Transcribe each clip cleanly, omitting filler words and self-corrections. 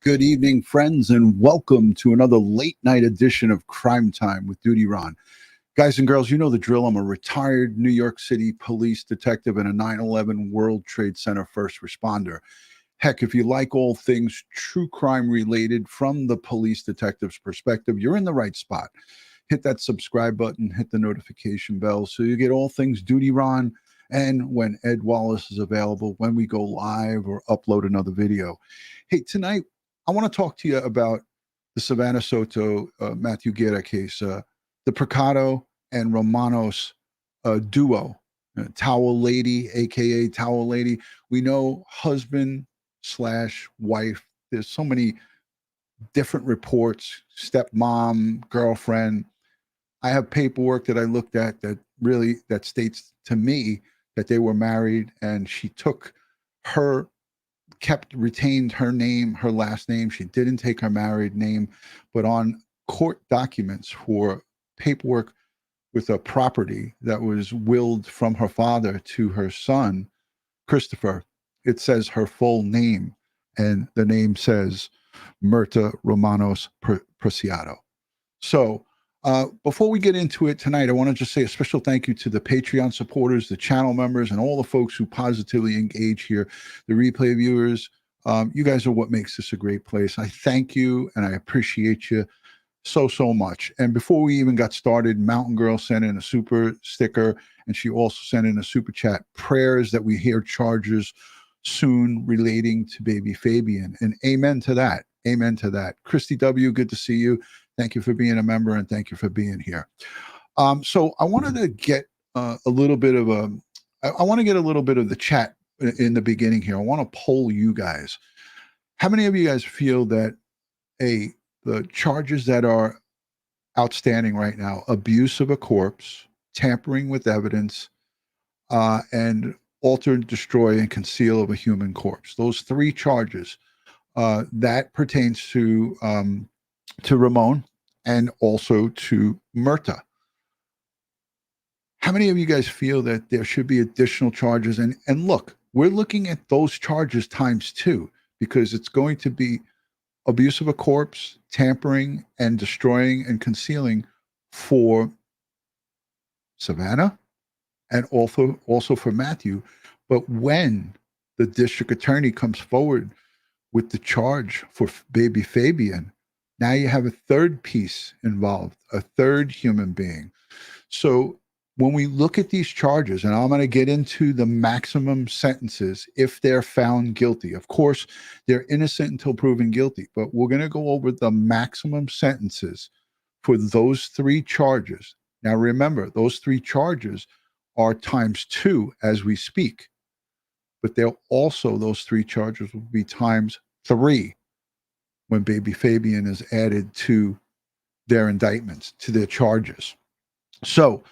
Good evening, friends, and welcome to another late night edition of Crime Time with DutyRon. Guys and girls, you know the drill. I'm a retired New York City police detective and a 9/11 World Trade Center first responder. Heck, if you like all things true crime related from the police detective's perspective, you're in the right spot. Hit that subscribe button, hit the notification bell so you get all things DutyRon and when Ed Wallace is available, when we go live or upload another video. Hey, tonight, I want to talk to you about the Savanah Soto Matthew Guerra case, the Preciado and Romanos duo, Towel Lady, aka Towel Lady. We know husband slash wife. There's so many different reports, stepmom, girlfriend. I have paperwork that I looked at that states to me that they were married, and she took her retained her name, her last name. She didn't take her married name, but on court documents for paperwork with a property that was willed from her father to her son, Christopher, it says her full name, and the name says Myrta Romanos Preciado. So before we get into it tonight, I want to just say a special thank you to the Patreon supporters, the channel members, and all the folks who positively engage here, the replay viewers. You guys are what makes this a great place. I thank you and I appreciate you so much. And before we even got started, Mountain Girl sent in a super sticker, and she also sent in a super chat. Prayers that we hear charges soon relating to baby Fabian. And amen to that. Amen to that. Christy W., good to see you. Thank you for being a member, and thank you for being here. So I wanted to get a little bit of the chat in the beginning here. I want to poll you guys. How many of you guys feel that the charges that are outstanding right now, abuse of a corpse, tampering with evidence, and alter, destroy, and conceal of a human corpse, those three charges, that pertains to Ramon and also to Myrta. How many of you guys feel that there should be additional charges? And look, we're looking at those charges times two, because it's going to be abuse of a corpse, tampering, and destroying and concealing for Savanah and also for Matthew. But when the district attorney comes forward with the charge for baby Fabian, now you have a third piece involved, a third human being. So when we look at these charges, and I'm going to get into the maximum sentences if they're found guilty. Of course, they're innocent until proven guilty, but we're going to go over the maximum sentences for those three charges. Now, remember, those three charges are times two as we speak, but those three charges will be times three when baby Fabian is added to their indictments, to their charges. So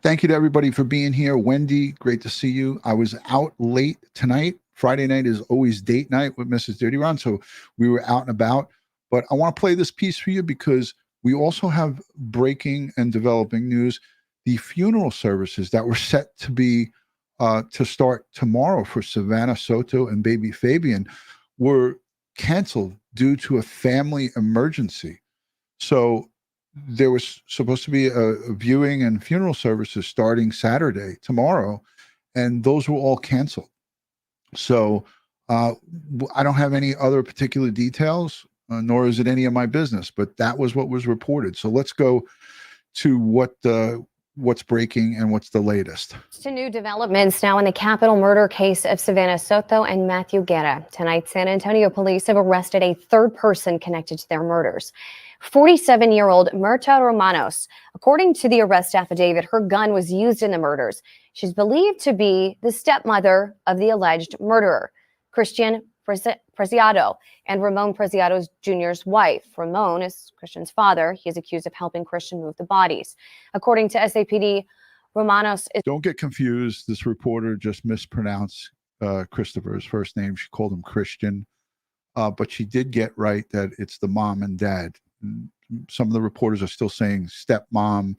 thank you to everybody for being here. Wendy, great to see you. I was out late tonight. Friday night is always date night with Mrs. DutyRon, so we were out and about. But I want to play this piece for you because we also have breaking and developing news. The funeral services that were set to be to start tomorrow for Savanah Soto and baby Fabian were canceled due to a family emergency. So there was supposed to be a viewing and funeral services starting Saturday, tomorrow, and those were all canceled. So I don't have any other particular details, nor is it any of my business, but that was what was reported. So let's go to what's breaking and what's the latest. To new developments now in the capital murder case of Savanah Soto and Matthew Guerra. Tonight, San Antonio police have arrested a third person connected to their murders. 47-year-old Myrta Romanos. According to the arrest affidavit, her gun was used in the murders. She's believed to be the stepmother of the alleged murderer, Christian Preciado, and Ramon Preciado Jr.'s wife. Ramon is Christian's father. He is accused of helping Christian move the bodies. According to SAPD, Romanos is... Don't get confused. This reporter just mispronounced Christopher's first name. She called him Christian, but she did get right that it's the mom and dad. Some of the reporters are still saying stepmom,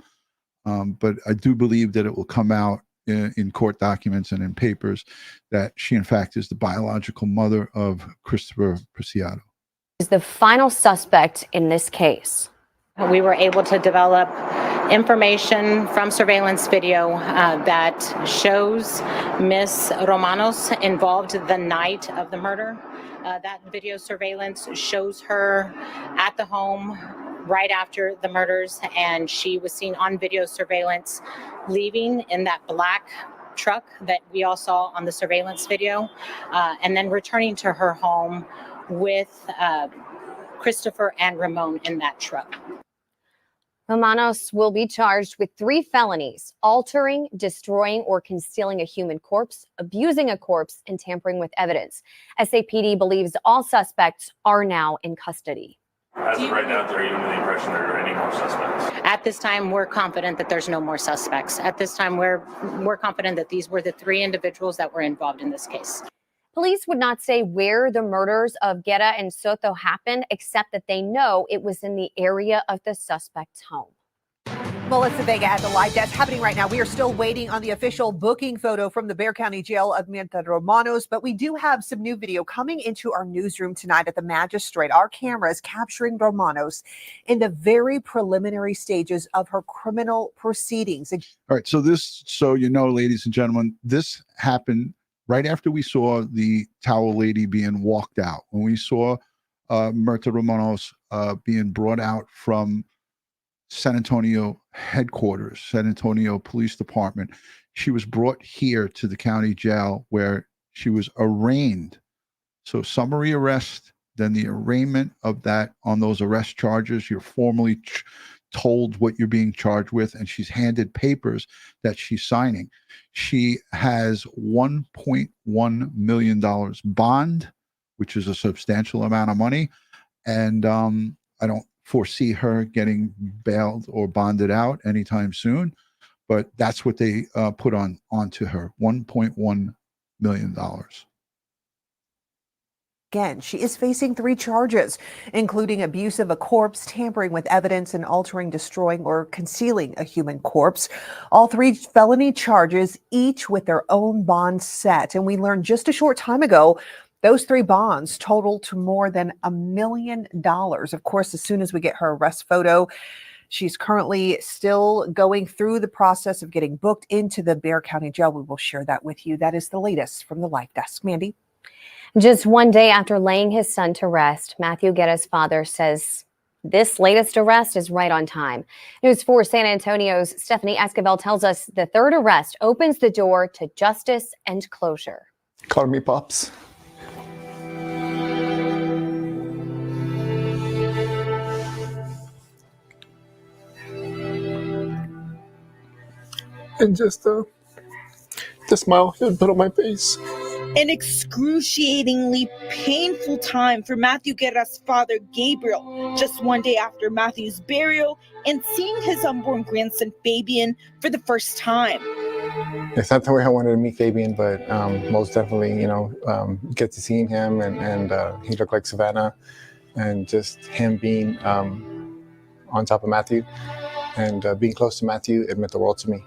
but I do believe that it will come out in court documents and in papers that she in fact is the biological mother of Christopher Preciado. is the final suspect in this case. We were able to develop information from surveillance video that shows Miss Romanos involved the night of the murder. That video surveillance shows her at the home right after the murders, and she was seen on video surveillance leaving in that black truck that we all saw on the surveillance video, and then returning to her home with Christopher and Ramon in that truck. Romanos will be charged with 3 felonies: altering, destroying, or concealing a human corpse, abusing a corpse, and tampering with evidence. SAPD believes all suspects are now in custody. As of right now, are you under the impression there are any more suspects? At this time, we're confident that there's no more suspects. At this time, we're confident that these were the 3 individuals that were involved in this case. Police would not say where the murders of Guerra and Soto happened, except that they know it was in the area of the suspect's home. Melissa Vega at the live desk happening right now. We are still waiting on the official booking photo from the Bexar County Jail of Preciado Romanos, but we do have some new video coming into our newsroom tonight at the magistrate. Our cameras capturing Romanos in the very preliminary stages of her criminal proceedings. All right. So you know, ladies and gentlemen, this happened right after we saw the towel lady being walked out. When we saw Preciado Romanos being brought out from San Antonio headquarters, San Antonio Police Department, she was brought here to the county jail where she was arraigned. So summary arrest, then the arraignment of that on those arrest charges. You're formally told what you're being charged with, and she's handed papers that she's signing. She has $1.1 million bond, which is a substantial amount of money. And I don't foresee her getting bailed or bonded out anytime soon, but that's what they put onto her, $1.1 million. Again, she is facing 3 charges, including abuse of a corpse, tampering with evidence, and altering, destroying, or concealing a human corpse. All 3 felony charges, each with their own bond set. And we learned just a short time ago, those 3 bonds total to more than $1 million. Of course, as soon as we get her arrest photo, she's currently still going through the process of getting booked into the Bexar County Jail. We will share that with you. That is the latest from the live desk. Mandy? Just one day after laying his son to rest, Matthew Guerra's father says this latest arrest is right on time. News 4 San Antonio's Stephanie Esquivel tells us the 3rd arrest opens the door to justice and closure. Call me Pops. And just the smile he would put on my face. An excruciatingly painful time for Matthew Guerra's father, Gabriel, just one day after Matthew's burial and seeing his unborn grandson, Fabian, for the first time. It's not the way I wanted to meet Fabian, but most definitely, get to seeing him and he looked like Savanah, and just him being on top of Matthew and being close to Matthew, it meant the world to me.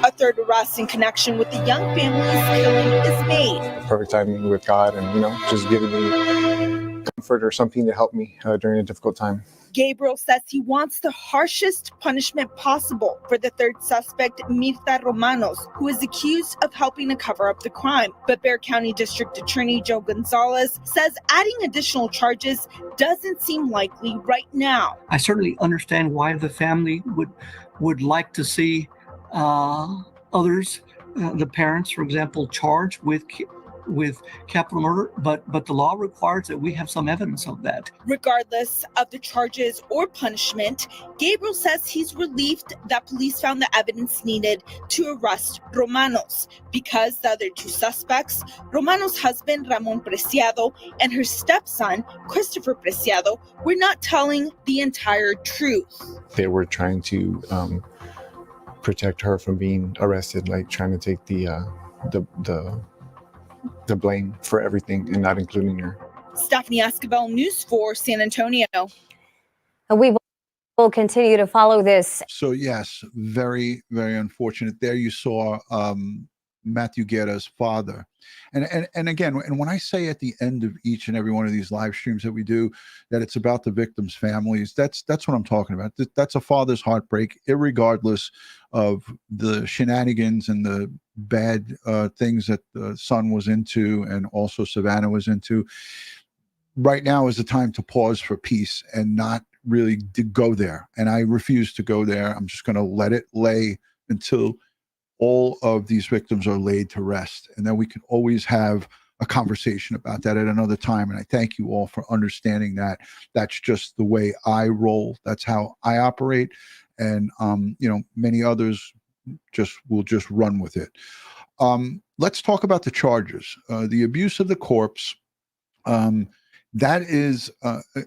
A 3rd arrest in connection with the young family's killing is made. Perfect timing with God and, just giving me comfort or something to help me during a difficult time. Gabriel says he wants the harshest punishment possible for the 3rd suspect, Preciado Romanos, who is accused of helping to cover up the crime. But Bexar County District Attorney Joe Gonzalez says adding additional charges doesn't seem likely right now. I certainly understand why the family would like to see others, the parents, for example, charged with capital murder, but the law requires that we have some evidence of that. Regardless of the charges or punishment, Gabriel says he's relieved that police found the evidence needed to arrest Romanos because the other 2 suspects, Romanos' husband Ramon Preciado and her stepson Christopher Preciado, were not telling the entire truth. They were trying to protect her from being arrested, like trying to take the blame for everything and not including her. Stephanie Esquivel, News 4 San Antonio. We will continue to follow this. So yes, very, very unfortunate. There you saw Matthew Guerra's father. And again, and when I say at the end of each and every one of these live streams that we do that it's about the victims' families, that's what I'm talking about. That's a father's heartbreak, irregardless of the shenanigans and the bad things that the son was into and also Savanah was into. Right now is the time to pause for peace and not really to go there. And I refuse to go there. I'm just going to let it lay until all of these victims are laid to rest. And then we can always have a conversation about that at another time. And I thank you all for understanding that. That's just the way I roll. That's how I operate. And, many others will just run with it. Let's talk about the charges. The abuse of the corpse. That is,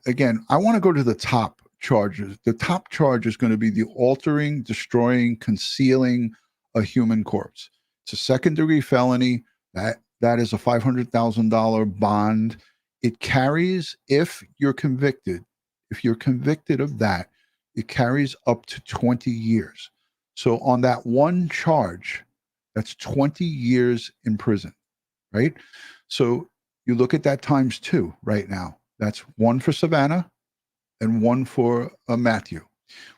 again, I want to go to the top charges. The top charge is going to be the altering, destroying, concealing a human corpse. It's a second-degree felony. That is a $500,000 bond. It carries, if you're convicted of that, it carries up to 20 years. So on that one charge, that's 20 years in prison, right? So you look at that times two right now. That's one for Savanah and one for Matthew.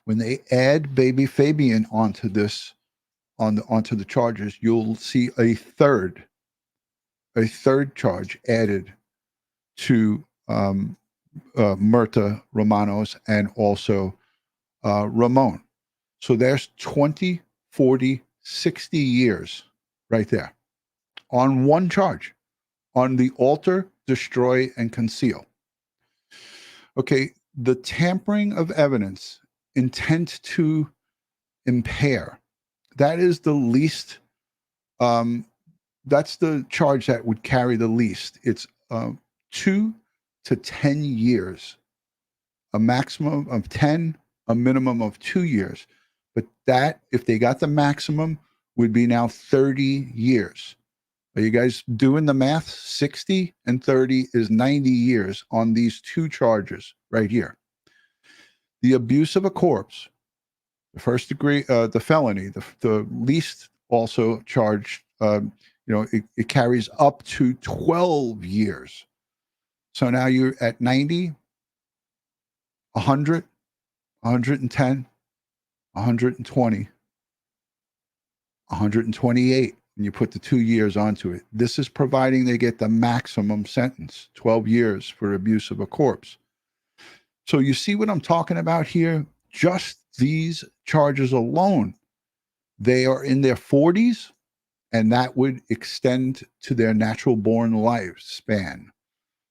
When they add baby Fabian onto this, onto the charges, you'll see a third charge added to Myrta Romanos and also Ramon. So there's 20, 40, 60 years right there on one charge, on the alter, destroy, and conceal. Okay, the tampering of evidence, intent to impair, that is the least, that's the charge that would carry the least. It's 2 to 10 years, a maximum of 10, a minimum of 2 years. But that, if they got the maximum, would be now 30 years. Are you guys doing the math? 60 and 30 is 90 years on these two charges right here. The abuse of a corpse, the first degree, the felony, the least also charged, it carries up to 12 years. So now you're at 90, 100, 110, 120, 128. And you put the 2 years onto it. This is providing they get the maximum sentence, 12 years for abuse of a corpse. So you see what I'm talking about here? Just these charges alone, they are in their 40s, and that would extend to their natural born lifespan.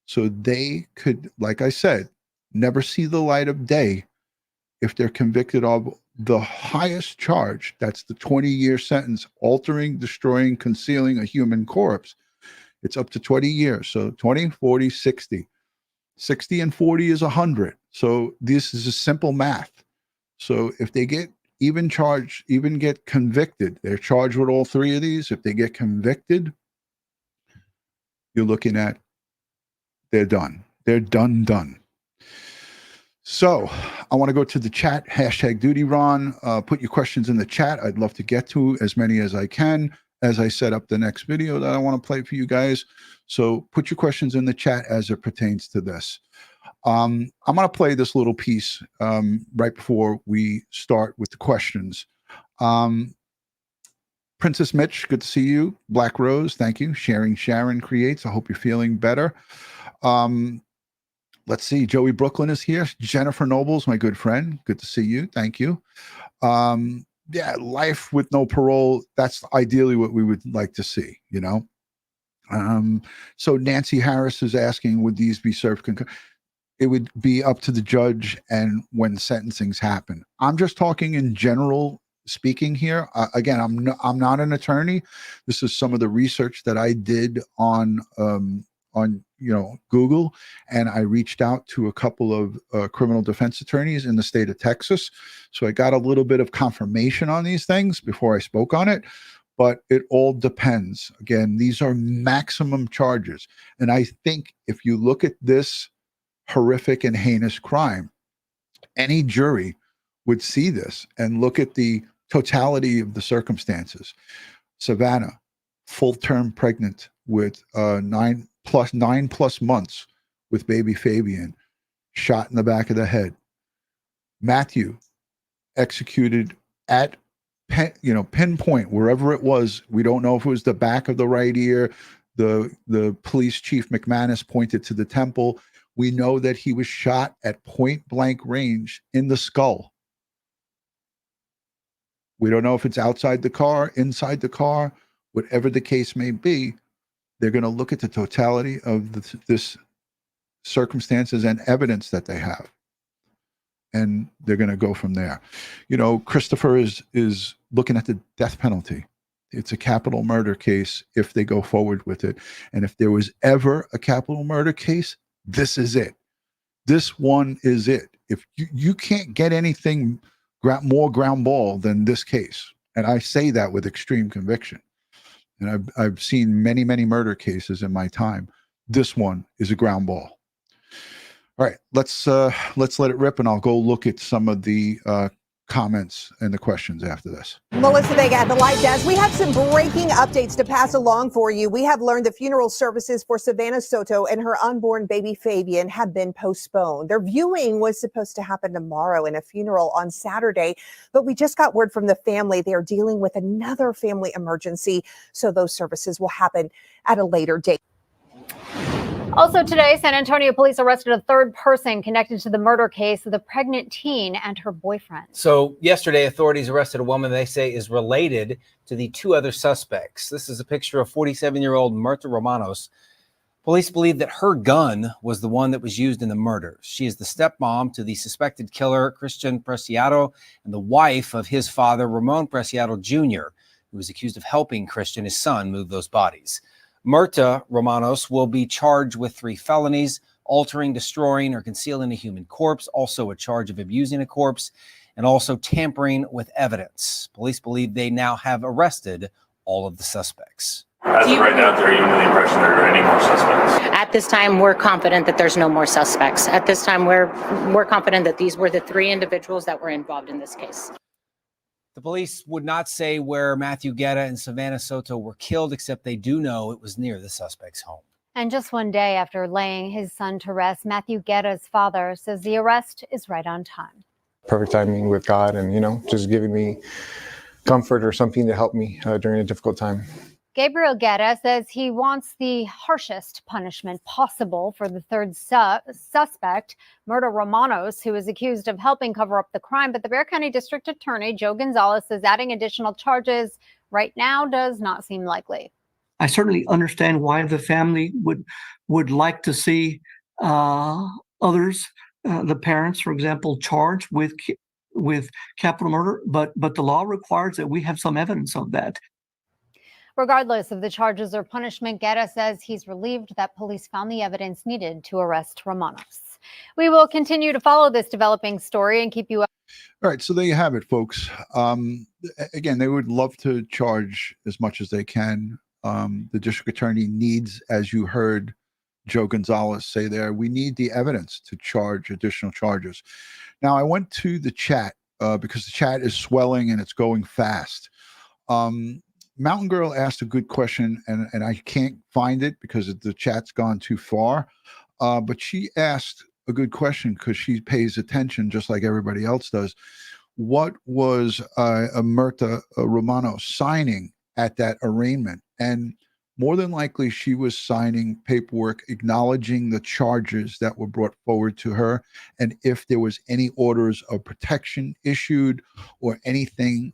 So they could, like I said, never see the light of day if they're convicted of the highest charge. That's the 20-year sentence, altering, destroying, concealing a human corpse. It's up to 20 years. So 20, 40, 60. 60 and 40 is 100. So this is a simple math. So if they get even get convicted, they're charged with all three of these. If they get convicted, you're looking at, they're done. They're done. So I want to go to the chat, hashtag DutyRon. Put your questions in the chat. I'd love to get to as many as I can as I set up the next video that I want to play for you guys. So put your questions in the chat as it pertains to this. I'm going to play this little piece right before we start with the questions. Princess Mitch, good to see you. Black Rose, thank you. Sharon creates. I hope you're feeling better. Let's see. Joey Brooklyn is here. Jennifer Nobles, my good friend. Good to see you. Thank you. Life with no parole. That's ideally what we would like to see, you know? So Nancy Harris is asking, would these be served? It would be up to the judge and when sentencings happen. I'm just talking in general speaking here. Again, I'm not an attorney. This is some of the research that I did on Google, and I reached out to a couple of criminal defense attorneys in the state of Texas. So I got a little bit of confirmation on these things before I spoke on it, but it all depends. Again, these are maximum charges. And I think if you look at this horrific and heinous crime, any jury would see this and look at the totality of the circumstances. Savanah, full term pregnant with 9+ months with baby Fabian, shot in the back of the head. Matthew executed at pinpoint, wherever it was. We don't know if it was the back of the right ear. The police chief McManus pointed to the temple. We know that he was shot at point blank range in the skull. We don't know if it's outside the car, inside the car, whatever the case may be. They're going to look at the totality of this circumstances and evidence that they have, and they're going to go from there. Christopher is looking at the death penalty. It's a capital murder case if they go forward with it. And if there was ever a capital murder case, this is it. This one is it. If you can't get anything more ground ball than this case, and I say that with extreme conviction. And I've seen many, many murder cases in my time. This one is a ground ball. All right, let's let it rip, and I'll go look at some of the comments and the questions after this. Melissa Vega at the Light Desk. We have some breaking updates to pass along for you. We have learned the funeral services for Savanah Soto and her unborn baby Fabian have been postponed. Their viewing was supposed to happen tomorrow and a funeral on Saturday, but we just got word from the family they are dealing with another family emergency, so those services will happen at a later date. Also today, San Antonio police arrested a third person connected to the murder case of the pregnant teen and her boyfriend. So yesterday, authorities arrested a woman they say is related to the two other suspects. This is a picture of 47-year-old Marta Romanos. Police believe that her gun was the one that was used in the murder. She is the stepmom to the suspected killer, Christopher Preciado, and the wife of his father, Ramon Preciado Jr., who was accused of helping Christian, his son, move those bodies. Marta Romanos will be charged with 3 felonies: altering, destroying, or concealing a human corpse, also a charge of abusing a corpse, and also tampering with evidence. Police believe they now have arrested all of the suspects. As of right now, are you under the impression there are any more suspects? At this time, we're confident that there's no more suspects. At this time, we're confident that these were the 3 individuals that were involved in this case. The police would not say where Matthew Guerra and Savanah Soto were killed, except they do know it was near the suspect's home. And just one day after laying his son to rest, Matthew Guerra's father says the arrest is right on time. Perfect timing with God and, just giving me comfort or something to help me during a difficult time. Gabriel Guerra says he wants the harshest punishment possible for the third suspect, Marta Romanos, who is accused of helping cover up the crime. But the Bexar County District Attorney, Joe Gonzalez, says adding additional charges right now does not seem likely. I certainly understand why the family would like to see others, the parents, for example, charged with capital murder, but the law requires that we have some evidence of that. Regardless of the charges or punishment, Guerra says he's relieved that police found the evidence needed to arrest Romanos. We will continue to follow this developing story and keep you up. All right, so there you have it, folks. Again, they would love to charge as much as they can. The district attorney needs, as you heard Joe Gonzalez say there, we need the evidence to charge additional charges. Now, I went to the chat because the chat is swelling and it's going fast. Mountain Girl asked a good question, and I can't find it because the chat's gone too far. But she asked a good question because she pays attention just like everybody else does. What was Marta Romanos signing at that arraignment? And more than likely, she was signing paperwork acknowledging the charges that were brought forward to her, and if there was any orders of protection issued or anything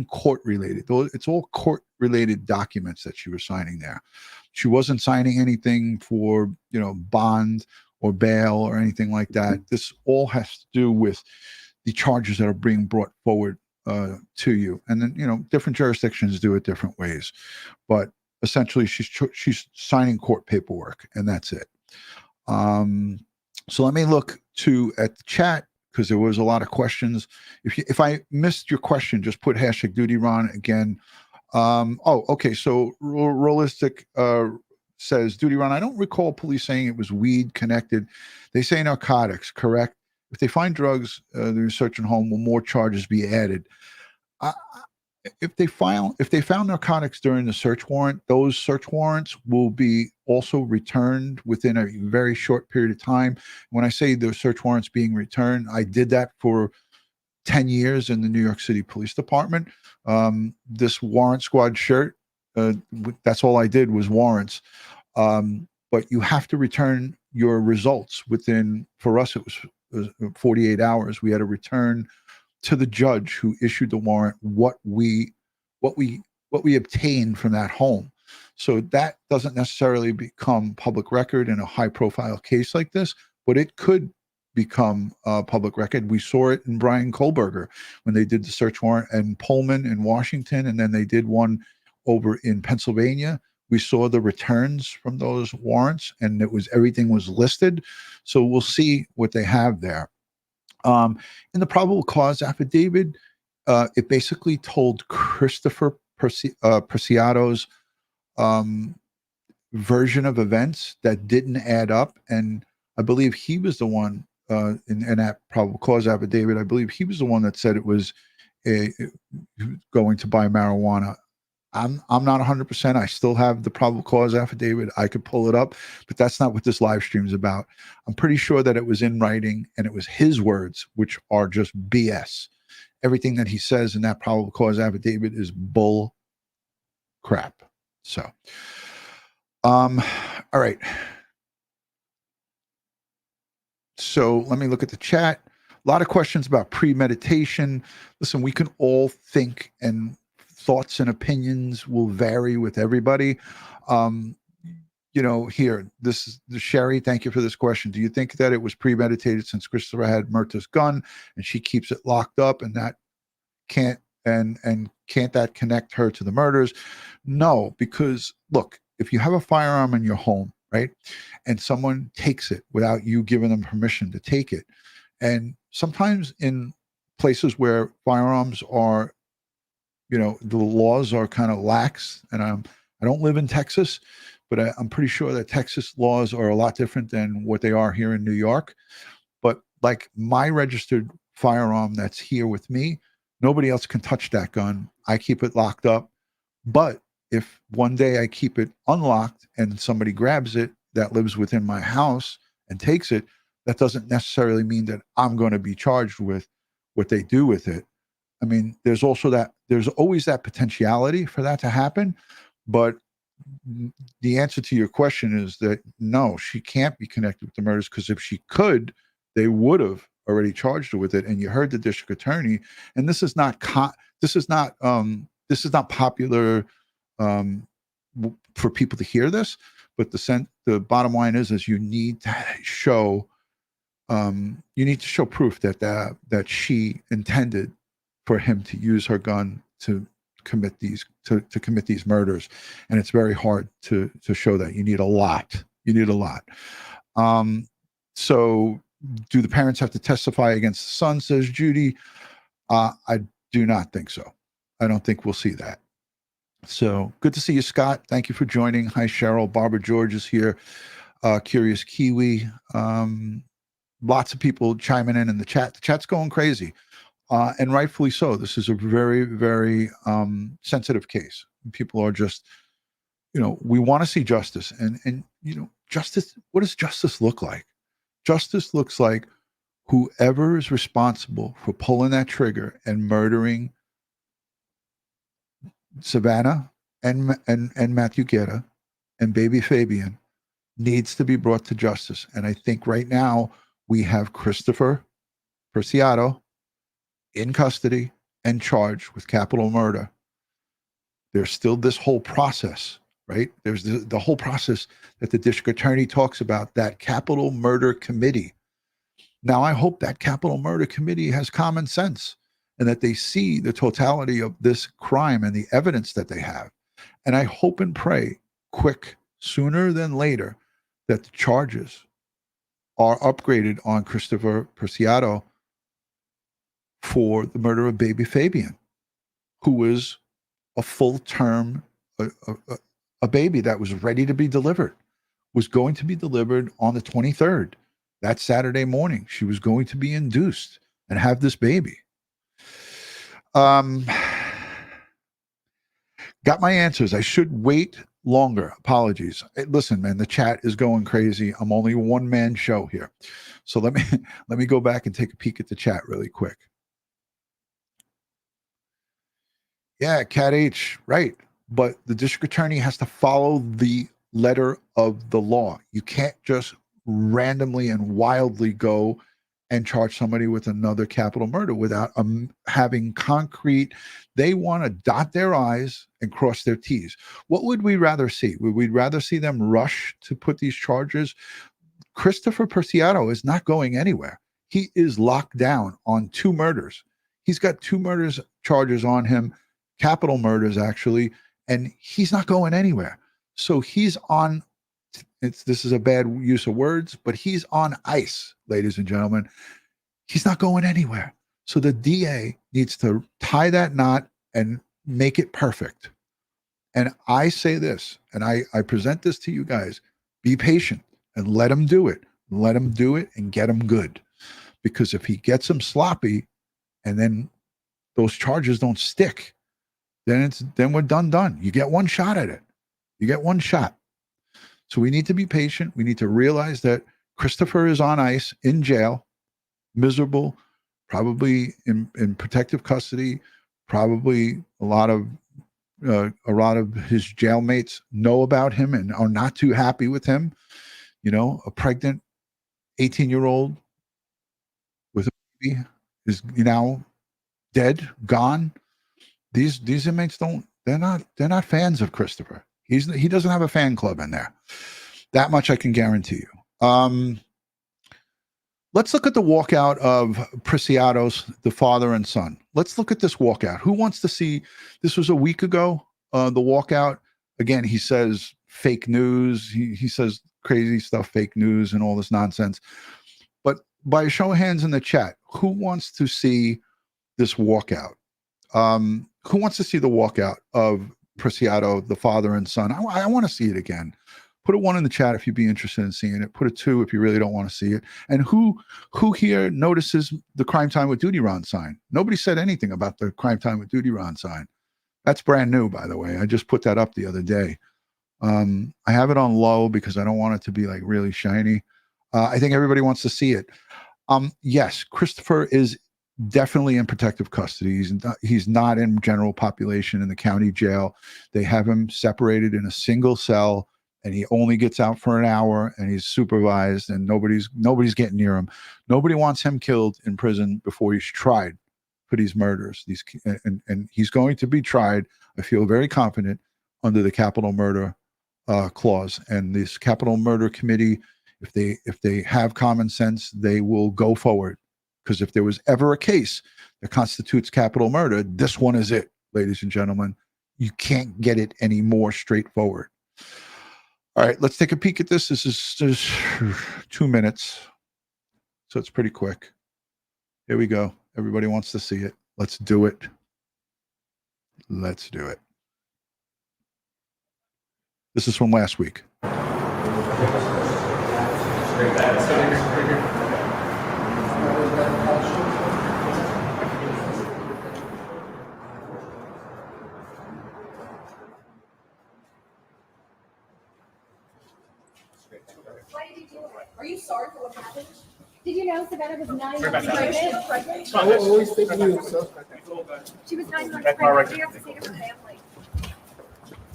court related. It's all court related documents that she was signing there. She wasn't signing anything for, bond or bail or anything like that. This all has to do with the charges that are being brought forward to you. And then, different jurisdictions do it different ways, but essentially she's signing court paperwork, and that's it. So let me look at the chat, because there was a lot of questions. If I missed your question, just put hashtag DutyRon again. Okay. So Realistic says, DutyRon, I don't recall police saying it was weed connected. They say narcotics, correct? If they find drugs, the search and home, will more charges be added? if they found narcotics during the search warrant, those search warrants will be also returned within a very short period of time. When I say the search warrants being returned, I did that for 10 years in the New York City Police Department. This warrant squad shirt, that's all I did was warrants. But you have to return your results within, for us, it was 48 hours. We had to return to the judge who issued the warrant what we obtained from that home. So that doesn't necessarily become public record in a high profile case like this, but it could become public record. We saw it in Brian Kohlberger when they did the search warrant in Pullman in Washington, and then they did one over in Pennsylvania. We saw the returns from those warrants, and everything was listed. So we'll see what they have there. In the probable cause affidavit, it basically told Christopher Preciado's version of events that didn't add up, and I believe he was the one in that probable cause affidavit. I believe he was the one that said it was going to buy marijuana. I'm not 100%. I still have the probable cause affidavit. I could pull it up, but that's not what this live stream is about. I'm pretty sure that it was in writing and it was his words, which are just BS. Everything that he says in that probable cause affidavit is bull crap. So, all right. So let me look at the chat. A lot of questions about premeditation. Listen, we can all think, and thoughts and opinions will vary with everybody. Here, this is the Sherry. Thank you for this question. Do you think that it was premeditated since Christopher had Myrta's gun and she keeps it locked up, and that can't that connect her to the murders? No, because look, if you have a firearm in your home, right, and someone takes it without you giving them permission to take it, and sometimes in places where firearms are, the laws are kind of lax, and I don't live in Texas, but I'm pretty sure that Texas laws are a lot different than what they are here in New York. But like my registered firearm that's here with me, nobody else can touch that gun. I keep it locked up. But if one day I keep it unlocked and somebody grabs it that lives within my house and takes it, that doesn't necessarily mean that I'm going to be charged with what they do with it. I mean, there's always that potentiality for that to happen. But the answer to your question is that no, she can't be connected with the murders, because if she could, they would have already charged her with it. And you heard the district attorney, and this is not popular for people to hear this, but the bottom line is you need to show proof that she intended for him to use her gun to commit these murders, and it's very hard to show that. You need a lot. So do the parents have to testify against the son, says Judy? I do not think so. I don't think we'll see that. So good to see you, Scott. Thank you for joining. Hi, Cheryl. Barbara George is here. Curious Kiwi. Lots of people chiming in the chat. The chat's going crazy. And rightfully so. This is a very, very sensitive case. People are just, we want to see justice. And justice, what does justice look like? Justice looks like whoever is responsible for pulling that trigger and murdering Savanah and Matthew Guerra and baby Fabian needs to be brought to justice. And I think right now we have Christopher Preciado in custody and charged with capital murder. There's still this whole process, right? There's the whole process that the district attorney talks about, that capital murder committee. Now, I hope that capital murder committee has common sense and that they see the totality of this crime and the evidence that they have. And I hope and pray sooner than later, that the charges are upgraded on Christopher Preciado for the murder of baby Fabian, who was a full term, a baby that was ready to be delivered, was going to be delivered on the 23rd. That Saturday morning, she was going to be induced and have this baby. Got my answers. I should wait longer. Apologies. Listen, man, the chat is going crazy. I'm only a one-man show here. So let me go back and take a peek at the chat really quick. Yeah, Cat H, right. But the district attorney has to follow the letter of the law. You can't just randomly and wildly go and charge somebody with another capital murder without having concrete. They want to dot their I's and cross their T's. What would we rather see? Would we rather see them rush to put these charges? Christopher Preciado is not going anywhere. He is locked down on 2 murders. He's got 2 murders charges on him, capital murders actually, and he's not going anywhere. So he's on, this is a bad use of words, but he's on ice, ladies and gentlemen. He's not going anywhere. So the DA needs to tie that knot and make it perfect. And I say this, and I present this to you guys, be patient and let him do it. Let him do it and get him good. Because if he gets him sloppy and then those charges don't stick, then we're done. You get one shot at it. You get one shot. So we need to be patient. We need to realize that Christopher is on ice, in jail, miserable, probably in protective custody. Probably a lot of his jailmates know about him and are not too happy with him. You know, a pregnant 18-year-old with a baby is now dead, gone. These inmates they're not fans of Christopher. He doesn't have a fan club in there. That much I can guarantee you. Let's look at the walkout of Preciado's, the father and son. Let's look at this walkout. Who wants to see? This was a week ago. The walkout. Again, he says fake news. He says crazy stuff, fake news, and all this nonsense. But by a show of hands in the chat, who wants to see this walkout? Who wants to see the walkout of Preciado, the father and son? I want to see it again. Put a 1 in the chat if you'd be interested in seeing it. Put a 2 if you really don't want to see it. And who here notices the Crime Time with DutyRon sign? Nobody said anything about the Crime Time with DutyRon sign. That's brand new, by the way. I just put that up the other day. I have it on low because I don't want it to be like really shiny. I think everybody wants to see it. Yes, Christopher is definitely in protective custody. He's not in general population in the county jail. They have him separated in a single cell, and he only gets out for an hour, and he's supervised, and nobody's getting near him. Nobody wants him killed in prison before he's tried for these murders. And he's going to be tried, I feel very confident, under the capital murder clause. And this capital murder committee, if they have common sense, they will go forward. Because if there was ever a case that constitutes capital murder, this one is it, ladies and gentlemen. You can't get it any more straightforward. All right, let's take a peek at this. This is just 2 minutes, so it's pretty quick. Here we go. Everybody wants to see it. Let's do it. Let's do it. This is from last week. Why did you do it? Are you sorry for what happened? Did you know Savanah was 9 months pregnant? Always thinking of yourself. She was 9 months pregnant. You have to say to her family.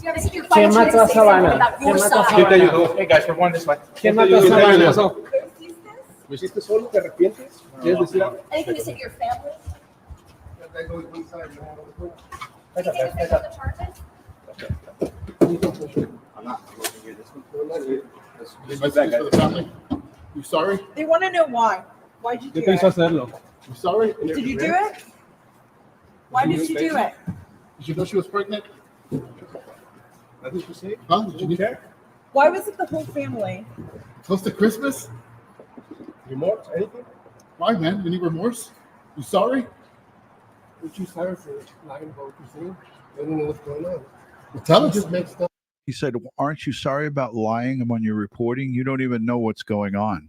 You have to say to your ¿Quién family. mató a Savanah? About your ¿Quién mató a side. Savanah? ¿Quién te ayudó? Hey guys, we're going this way. ¿Quién mató a Savanah? ¿Lo hiciste solo? ¿Te arrepientes? ¿Quieres decir algo? Anything to say to your family? Anything to say the charges? I'm not looking at this one. For the family. You sorry? They want to know why. Why'd you do it? hacerlo? You sorry? Did you do it? Why did you do it? Did you know she was pregnant? That's what you say? Huh? Did you care? Why was it the whole family? Close to Christmas? Remorse? Anything? Why, man? You need remorse? You sorry? Aren't you sorry for lying about what you're saying? I don't know what's going on. Well, tell us. Just makes stuff. He said, aren't you sorry about lying when you're reporting? You don't even know what's going on.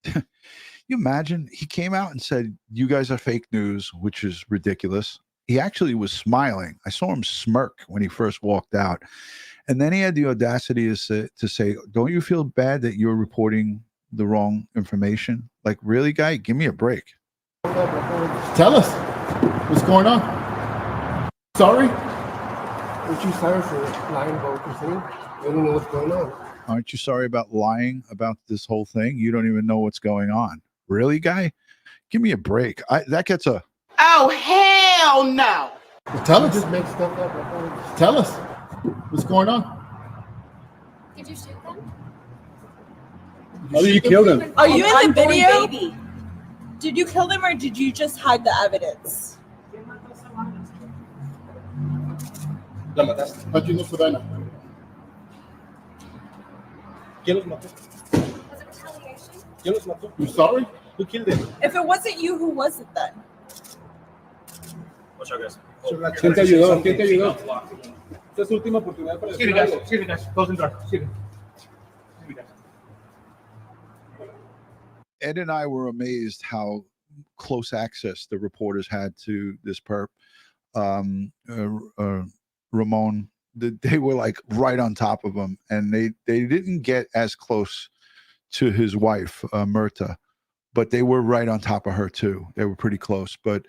You imagine he came out and said, you guys are fake news, which is ridiculous. he actually was smiling. I saw him smirk when he first walked out. And then he had the audacity to say, don't you feel bad that you're reporting the wrong information? Like, really, guy? Give me a break. Tell us what's going on. Sorry? Aren't you sorry for lying about what you're saying? You don't know what's going on. Aren't you sorry about lying about this whole thing? You don't even know what's going on. Really, guy? Give me a break. That gets a... Oh, hell no. Well, tell us. Just make stuff up. Tell us what's going on. Did you shoot them? How did you kill them? Are you in the video? Did you kill them or did you just hide the evidence? La mataste. How'd you know Savanah? ¿Quién los mató? Was it retaliation? ¿Quién los mató? You sorry? Who killed them? If it wasn't you, who was it then? What's up, guys? ¿Quién te ayudó? ¿Quién te ayudó? Esta es tu última oportunidad para decir algo. Excuse me, guys. Close and dark. Excuse me, guys. Ed and I were amazed how close access the reporters had to this perp. Ramon, they were like right on top of him, and they didn't get as close to his wife, Myrta, but they were right on top of her too. They were pretty close, but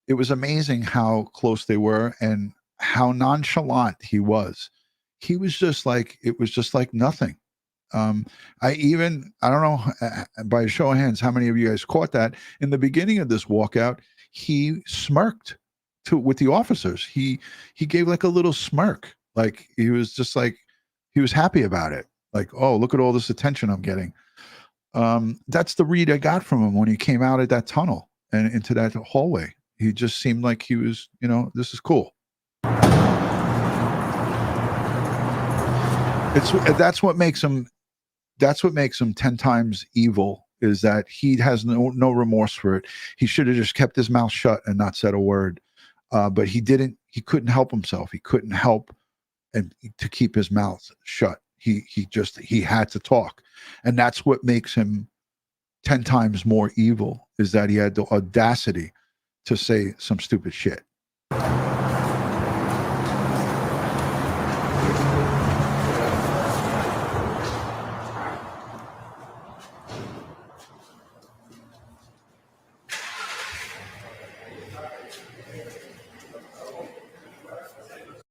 it was amazing how close they were and how nonchalant he was. He was just like, it was just like nothing. I don't know, by a show of hands, how many of you guys caught that in the beginning of this walkout? He smirked with the officers. He gave like a little smirk, like he was just like, he was happy about it. Like, oh, look at all this attention I'm getting. That's the read I got from him when he came out of that tunnel and into that hallway. He just seemed like he was, this is cool. That's what makes him 10 times evil, is that he has no remorse for it. He should have just kept his mouth shut and not said a word. But he couldn't help himself. He couldn't help to keep his mouth shut. He had to talk. And that's what makes him 10 times more evil, is that he had the audacity to say some stupid shit.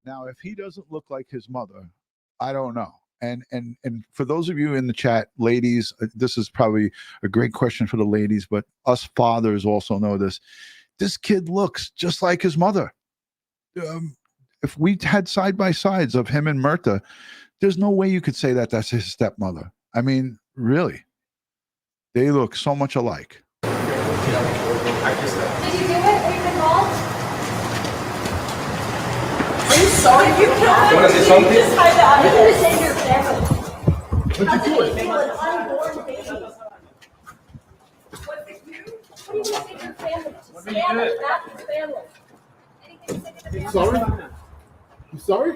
Now, if he doesn't look like his mother, I don't know. And for those of you in the chat, ladies, this is probably a great question for the ladies, but us fathers also know this. This kid looks just like his mother. If we had side-by-sides of him and Myrta, there's no way you could say that that's his stepmother. I mean, really. They look so much alike. Did you do it? Were you involved? Are you sorry you killed him? You want to say something? Just hide the evidence. Save your family. What'd you do it? Kill an unborn baby. Was it you? What do you mean save your family? Family, not his family. Anything to say to the family? Sorry? You sorry?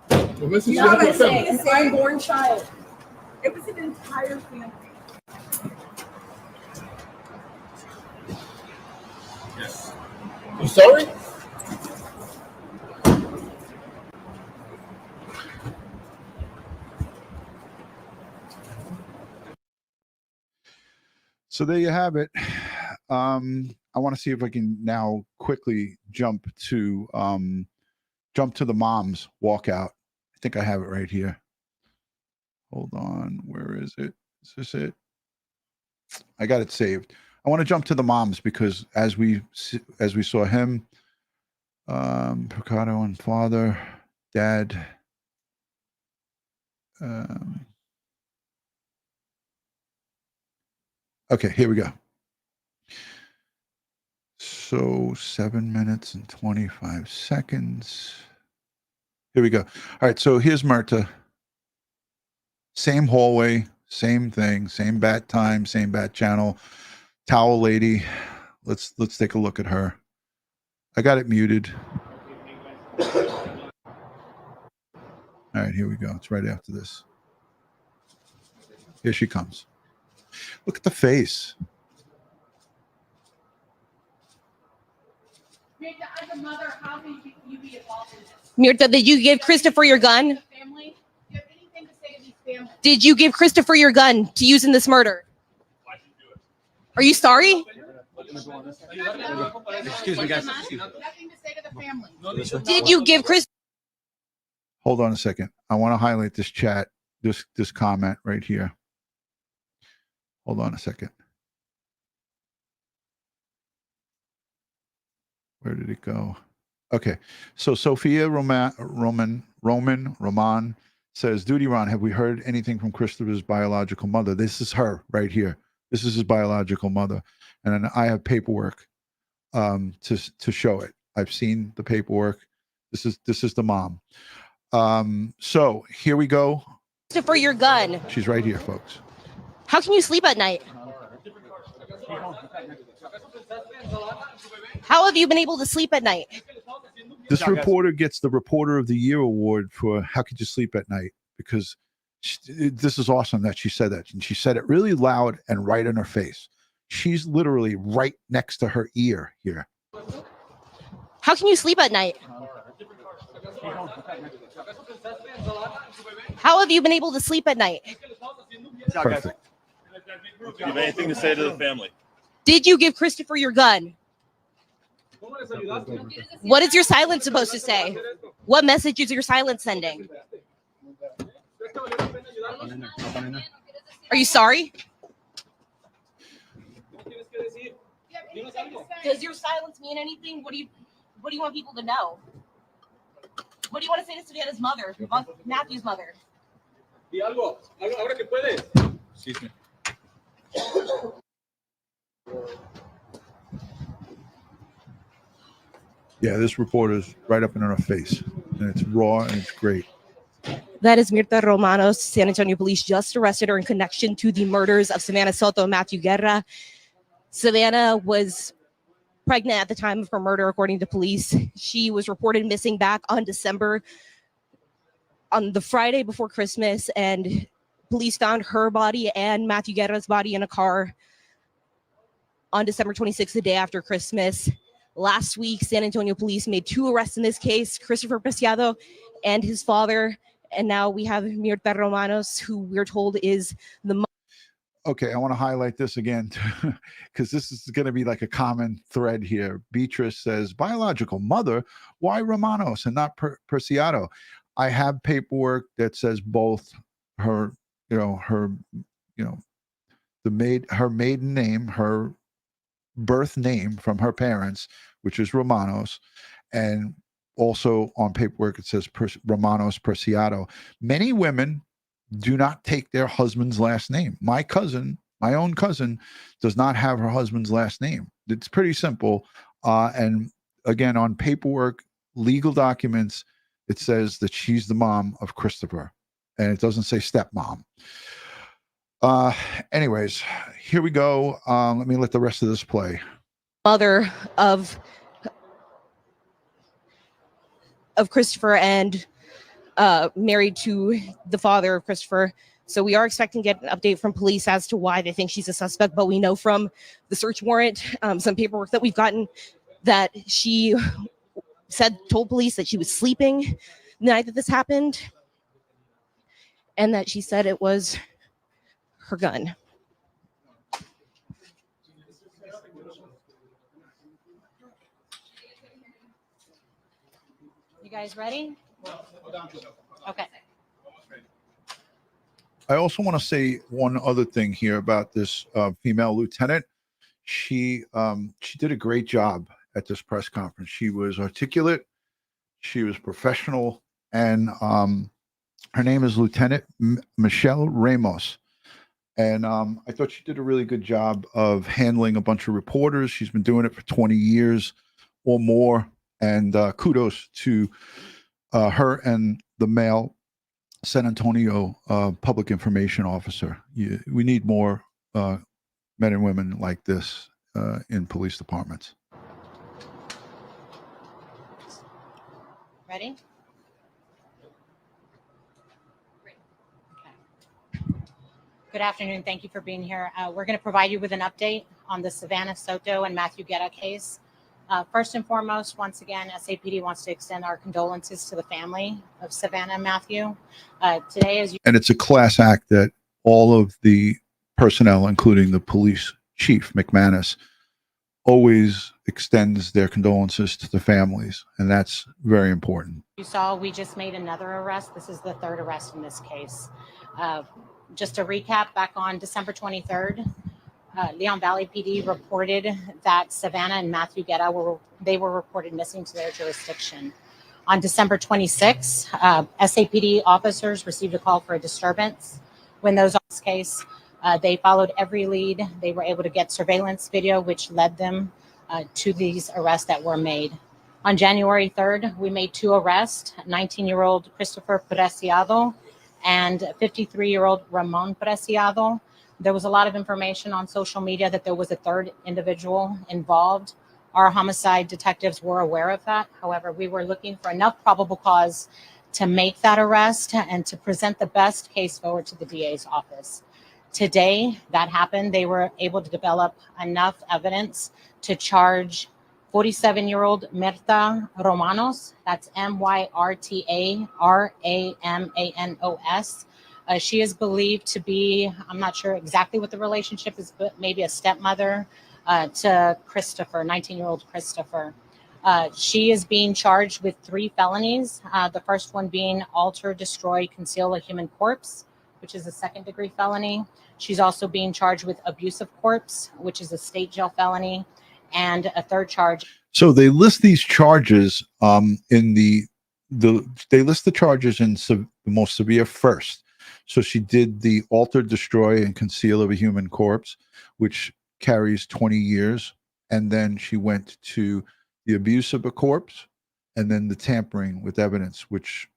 The message You know what to I'm the saying? family. An unborn child. It was an entire family. Yes. You sorry? So there you have it. I want to see if I can now quickly jump to the mom's walkout. I think I have it right here. Hold on, where is it? Is this it? I got it saved. I want to jump to the moms because as we saw him, Preciado and father, dad. Okay, here we go. So 7 minutes and 25 seconds. Here we go. All right, so here's Myrta. Same hallway, same thing, same bat time, same bat channel. Towel lady. Let's take a look at her. I got it muted. All right, here we go. It's right after this. Here she comes. Look at the face. As a mother, how can you be involved in this? Mirta, did you give Christopher your gun? Family? Do you have anything to say to these families? Did you give Christopher your gun to use in this murder? Are you sorry? Excuse me, guys. Nothing to say to the family. Did you give Chris? Hold on a second. I want to highlight this chat, this comment right here. Hold on a second. Where did it go? Okay. So Sophia Roman says, DutyRon, have we heard anything from Christopher's biological mother? This is her right here. This is his biological mother. And then I have paperwork to show it. I've seen the paperwork. This is the mom. So here we go. Christopher your gun. She's right here, folks. How can you sleep at night? How have you been able to sleep at night? This reporter gets the Reporter of the Year award for how could you sleep at night? Because this is awesome that she said that. And she said it really loud and right in her face. She's literally right next to her ear here. How can you sleep at night? How have you been able to sleep at night? Perfect. Do you have anything to say to the family? Did you give Christopher your gun? What is your silence supposed to say? What message is your silence sending? Are you sorry? Does your silence mean anything? What do you want people to know? What do you want to say to Savannah's mother, Matthew's mother? Excuse me. Yeah, this reporter's right up in her face. And it's raw and it's great. That is Mirta Romanos. San Antonio police just arrested her in connection to the murders of Savanah Soto and Matthew Guerra. Savanah was pregnant at the time of her murder, according to police. She was reported missing back on the Friday before Christmas, and police found her body and Matthew Guerra's body in a car on December 26th, the day after Christmas. Last week, San Antonio police made 2 arrests in this case, Christopher Preciado and his father. And now we have Mirta Romanos, who we're told is the Okay, I want to highlight this again because this is going to be like a common thread here. Beatrice says, biological mother, why Romanos and not Preciado? I have paperwork that says both her maiden name, her birth name from her parents, which is Romanos, and also on paperwork it says Romanos Preciado. Many women do not take their husband's last name. My own cousin, does not have her husband's last name. It's pretty simple. And again, on paperwork, legal documents, it says that she's the mom of Christopher, and it doesn't say stepmom. Anyways, here we go. Let me let the rest of this play. mother of Christopher and married to the father of Christopher. So we are expecting to get an update from police as to why they think she's a suspect. But we know from the search warrant, some paperwork that we've gotten, that she told police that she was sleeping the night that this happened, and that she said it was her gun. You guys ready? Okay. I also want to say one other thing here about this female lieutenant. She did a great job at this press conference. She was articulate, she was professional, and her name is Lieutenant Michelle Ramos. And I thought she did a really good job of handling a bunch of reporters. She's been doing it for 20 years or more. And kudos to her and the male San Antonio public information officer. We need more men and women like this in police departments. Ready? Good afternoon. Thank you for being here. We're going to provide you with an update on the Savanah Soto and Matthew Guerra case. First and foremost, once again, SAPD wants to extend our condolences to the family of Savanah and Matthew. Today, as you And it's a class act that all of the personnel, including the police chief, McManus, always extends their condolences to the families. And that's very important. saw, we just made another arrest. This is the third arrest in this case. Just to recap, back on December 23rd, Leon Valley PD reported that Savanah and Matthew Guerra were reported missing to their jurisdiction. On December 26th, SAPD officers received a call for a disturbance. When those on this case, they followed every lead. They were able to get surveillance video, which led them to these arrests that were made. On January 3rd, we made two arrests, 19-year-old Christopher Preciado and 53-year-old Ramon Preciado. There was a lot of information on social media that there was a third individual involved. Our homicide detectives were aware of that. However, we were looking for enough probable cause to make that arrest and to present the best case forward to the DA's office. Today, that happened. They were able to develop enough evidence to charge 47-year-old Myrta Romanos. That's Myrta Ramanos. She is believed to be, I'm not sure exactly what the relationship is, but maybe a stepmother to Christopher, 19-year-old Christopher. She is being charged with 3 felonies. The first one being alter, destroy, conceal a human corpse, which is a second-degree felony. She's also being charged with abuse of corpse, which is a state jail felony, and a third charge. So they list these charges in they list the charges in the most severe first. So she did the alter, destroy, and conceal of a human corpse, which carries 20 years. And then she went to the abuse of a corpse, and then the tampering with evidence, which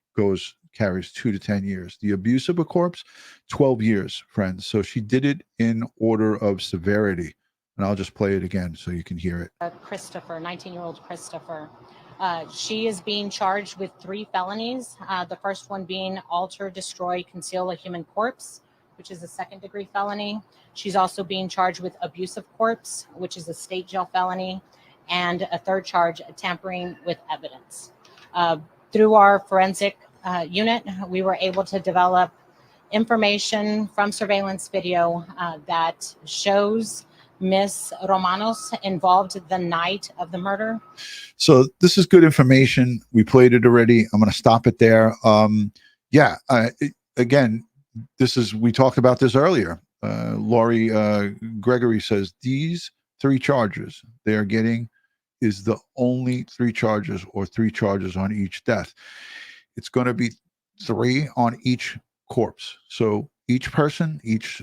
carries 2 to 10 years. The abuse of a corpse, 12 years, friends. So she did it in order of severity. And I'll just play it again so you can hear it. Christopher, 19-year-old Christopher. She is being charged with 3 felonies. The first one being alter, destroy, conceal a human corpse, which is a second-degree felony. She's also being charged with abuse of corpse, which is a state jail felony, and a third charge, tampering with evidence. Through our forensic unit, we were able to develop information from surveillance video that shows Miss Romanos involved the night of the murder. So this is good information. We played it already. I'm going to stop it there. Again, we talked about this earlier. Lori Gregory says these 3 charges they are getting is the only 3 charges, or 3 charges on each death. It's going to be 3 on each corpse. So each person, each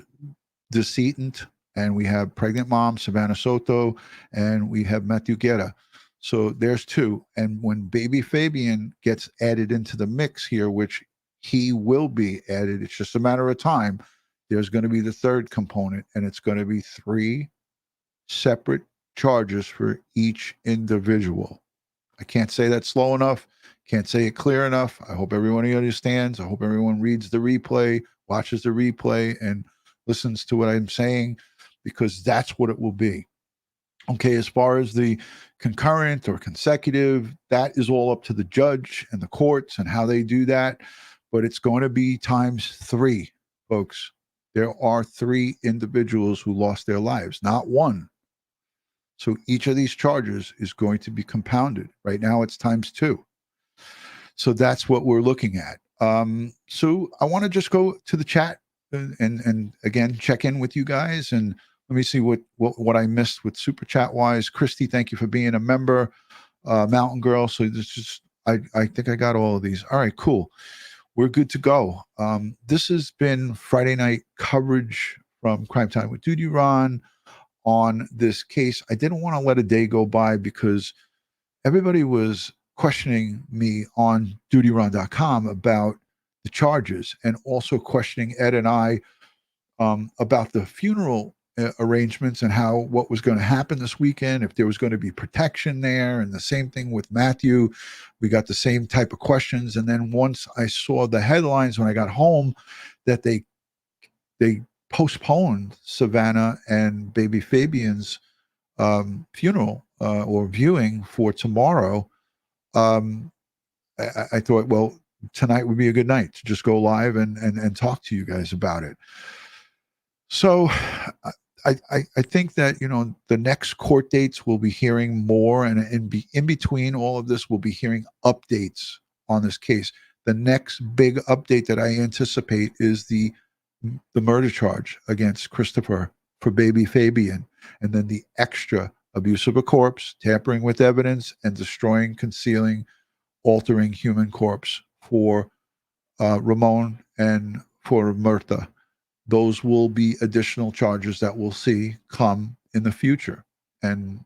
decedent, and we have pregnant mom, Savanah Soto, and we have Matthew Guerra. So there's 2. And when baby Fabian gets added into the mix here, which he will be added, it's just a matter of time, there's going to be the third component, and it's going to be 3 separate charges for each individual. I can't say that slow enough. Can't say it clear enough. I hope everyone understands. I hope everyone reads the replay, watches the replay, and listens to what I'm saying, because that's what it will be. Okay, as far as the concurrent or consecutive, that is all up to the judge and the courts and how they do that. But it's going to be times 3, folks. There are 3 individuals who lost their lives, not 1. So each of these charges is going to be compounded. Right now it's times 2. So that's what we're looking at. So I want to just go to the chat and again, check in with you guys, and let me see what I missed with super chat wise. Christy, thank you for being a member. Mountain Girl. So this is, I think I got all of these. All right, cool. We're good to go. This has been Friday night coverage from Crime Time with DutyRon on this case. I didn't want to let a day go by because everybody was questioning me on DutyRon.com about the charges, and also questioning Ed and I about the funeral arrangements and what was going to happen this weekend, if there was going to be protection there. And the same thing with Matthew. We got the same type of questions. And then once I saw the headlines when I got home that they postponed Savanah and baby Fabian's funeral or viewing for tomorrow, I thought, well, tonight would be a good night to just go live and talk to you guys about it. So I think that, you know, the next court dates we'll be hearing more, and in between all of this, we'll be hearing updates on this case. The next big update that I anticipate is the murder charge against Christopher for baby Fabian, and then the extra abuse of a corpse, tampering with evidence, and destroying, concealing, altering human corpse for Ramon and for Murta. Those will be additional charges that we'll see come in the future. And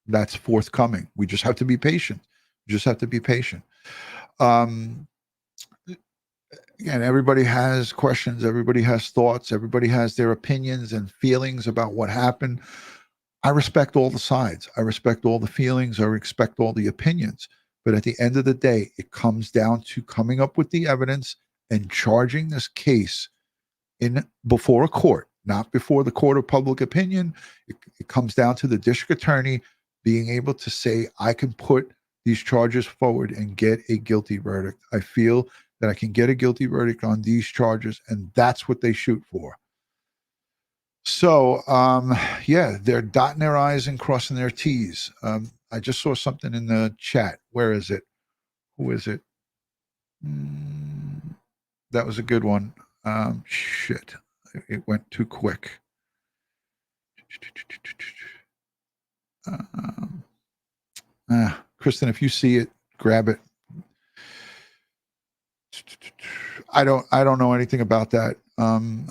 that's forthcoming. We just have to be patient. Again, everybody has questions. Everybody has thoughts. Everybody has their opinions and feelings about what happened. I respect all the sides. I respect all the feelings. I respect all the opinions. But at the end of the day, it comes down to coming up with the evidence and charging this case before a court, not before the court of public opinion. It comes down to the district attorney being able to say, I can put these charges forward and get a guilty verdict. I feel that I can get a guilty verdict on these charges, and that's what they shoot for. So, yeah, they're dotting their I's and crossing their T's. I just saw something in the chat. Where is it? Who is it? That was a good one. Shit, it went too quick. Kristen, if you see it, grab it. I don't know anything about that. I'm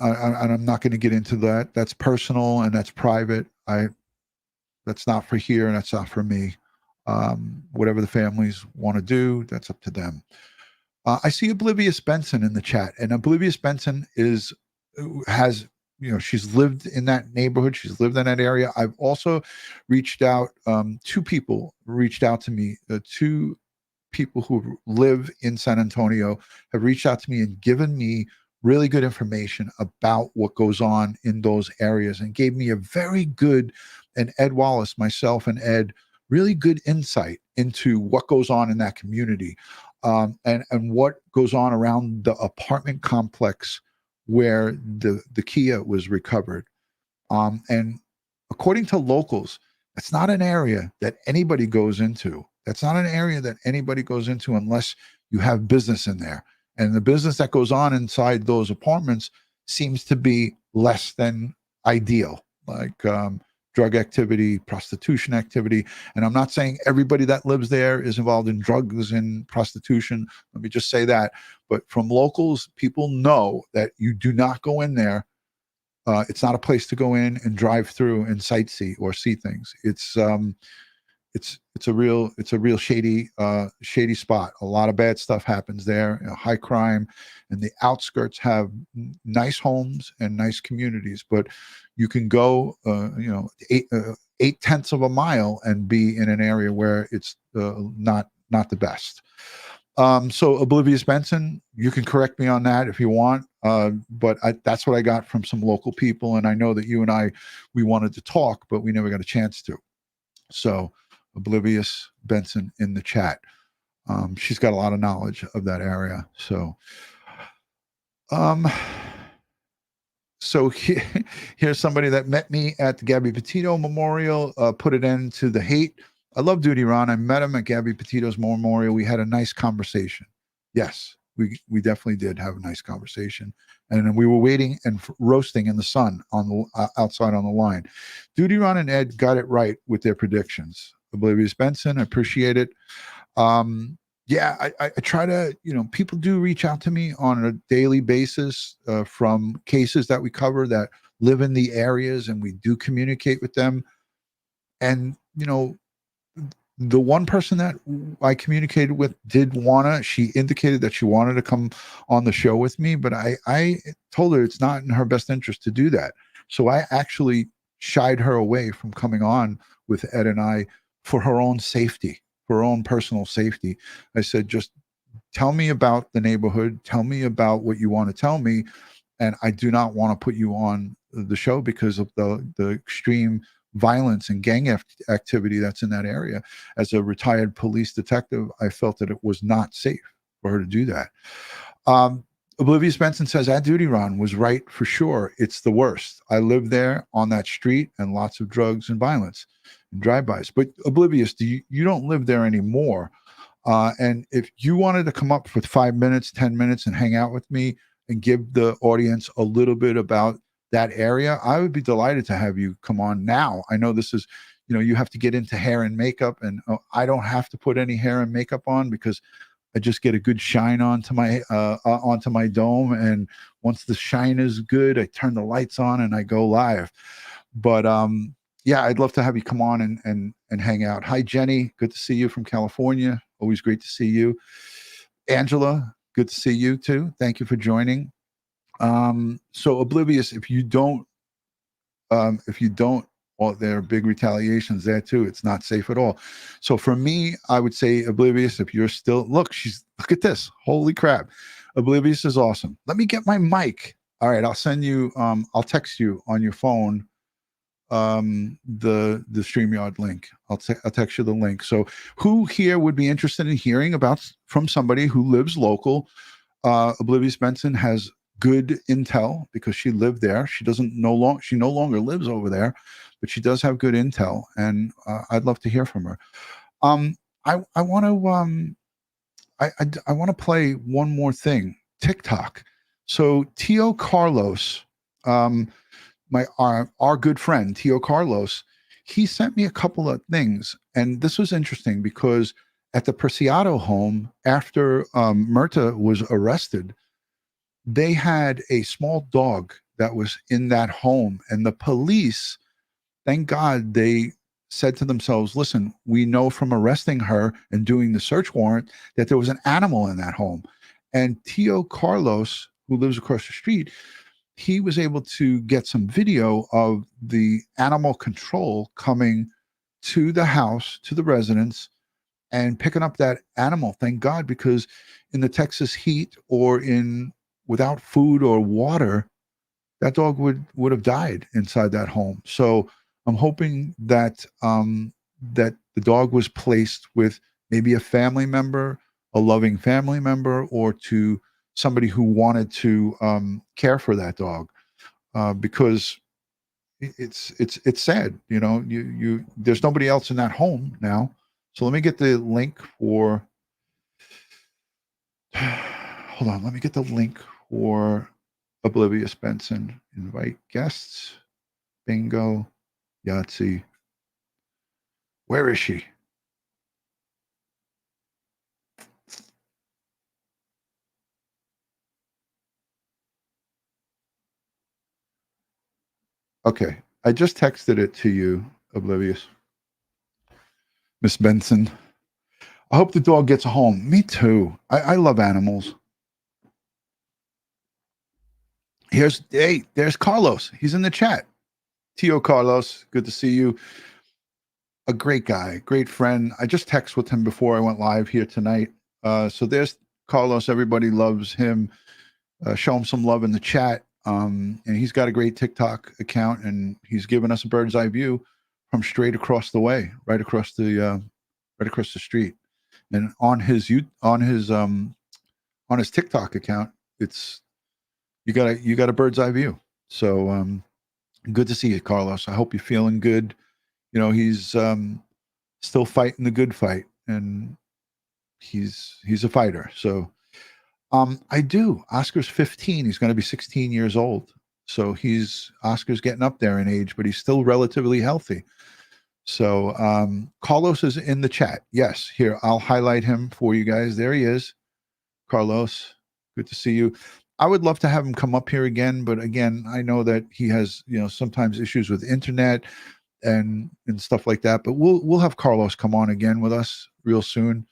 not going to get into that. That's personal and that's private. That's not for here and that's not for me. Whatever the families want to do, that's up to them. I see Oblivious Benson in the chat, and Oblivious Benson has, you know, she's lived in that neighborhood. She's lived in that area. I've also reached out. Two people reached out to me. Two people who live in San Antonio have reached out to me and given me really good information about what goes on in those areas, and gave me a very good, and Ed Wallace, myself and Ed, really good insight into what goes on in that community. And what goes on around the apartment complex where the Kia was recovered. And according to locals, that's not an area that anybody goes into. That's not an area that anybody goes into unless you have business in there. And the business that goes on inside those apartments seems to be less than ideal, like drug activity, prostitution activity. And I'm not saying everybody that lives there is involved in drugs and prostitution. Let me just say that. But from locals, people know that you do not go in there. It's not a place to go in and drive through and sightsee or see things. It's a real shady spot. A lot of bad stuff happens there. You know, high crime, and the outskirts have nice homes and nice communities. But you can go, 8/10 of a mile and be in an area where it's not the best. So Oblivious Benson, you can correct me on that if you want. But that's what I got from some local people, and I know that you and we wanted to talk, but we never got a chance to. So Oblivious Benson in the chat. She's got a lot of knowledge of that area. So here's somebody that met me at the Gabby Petito Memorial, put an end to the hate. I love DutyRon. I met him at Gabby Petito's memorial. We had a nice conversation. Yes, we definitely did have a nice conversation. And then we were waiting and roasting in the sun on the outside on the line. DutyRon and Ed got it right with their predictions. Oblivious Benson, I appreciate it. Yeah, I try to, people do reach out to me on a daily basis from cases that we cover that live in the areas, and we do communicate with them. And, the one person that I communicated with she indicated that she wanted to come on the show with me, but I told her it's not in her best interest to do that. So I actually shied her away from coming on with Ed and I for her own safety, for her own personal safety. I said, just tell me about the neighborhood. Tell me about what you want to tell me. And I do not want to put you on the show because of the extreme violence and gang activity that's in that area. As a retired police detective, I felt that it was not safe for her to do that. Oblivious Benson says, at DutyRon was right for sure. It's the worst. I live there on that street and lots of drugs and violence and drive-bys. But Oblivious, you don't live there anymore. And if you wanted to come up for 5 minutes, 10 minutes and hang out with me and give the audience a little bit about that area, I would be delighted to have you come on now. I know this is, you have to get into hair and makeup, and I don't have to put any hair and makeup on because I just get a good shine onto my dome. And once the shine is good, I turn the lights on and I go live. But yeah, I'd love to have you come on and hang out. Hi, Jenny. Good to see you from California. Always great to see you. Angela, good to see you too. Thank you for joining. So Oblivious, if you don't, well, there are big retaliations there too. It's not safe at all. So for me, I would say Oblivious, if you're still, look at this. Holy crap. Oblivious is awesome. Let me get my mic. All right. I'll send you, I'll text you on your phone, the StreamYard link. I'll text you the link. So who here would be interested in hearing from somebody who lives local? Oblivious Benson has good intel because she lived there. She no longer lives over there, but she does have good intel, and I'd love to hear from her. I want to play one more thing. TikTok. So Tio Carlos, our good friend Tio Carlos, he sent me a couple of things, and this was interesting because at the Preciado home, after Myrta was arrested, they had a small dog that was in that home, and the police, thank God, they said to themselves, listen, we know from arresting her and doing the search warrant that there was an animal in that home. And Tio Carlos, who lives across the street, he was able to get some video of the animal control coming to the house, to the residence, and picking up that animal. Thank God, because in the Texas heat or without food or water, that dog would have died inside that home. So I'm hoping that that the dog was placed with maybe a family member, a loving family member, or to somebody who wanted to care for that dog, because it's sad. You there's nobody else in that home now. So let me get the link for. Hold on, let me get the link for Oblivious Benson. Invite guests. Bingo. Yahtzee. Where is she? Okay, I just texted it to you, Oblivious. Miss Benson. I hope the dog gets home. Me too. I love animals. There's Carlos. He's in the chat. Tio Carlos, good to see you. A great guy, great friend. I just texted with him before I went live here tonight. So there's Carlos. Everybody loves him. Show him some love in the chat. And he's got a great TikTok account, and he's given us a bird's eye view from straight across the way, right across the street. And on his TikTok account, you got a bird's eye view. So good to see you, Carlos. I hope you're feeling good. He's still fighting the good fight, and he's a fighter. So Oscar's 15. He's going to be 16 years old. So Oscar's getting up there in age, but he's still relatively healthy. So Carlos is in the chat. Yes, here, I'll highlight him for you guys. There he is. Carlos, good to see you. I would love to have him come up here again, but again, I know that he has, sometimes issues with internet and stuff like that. But we'll have Carlos come on again with us real soon.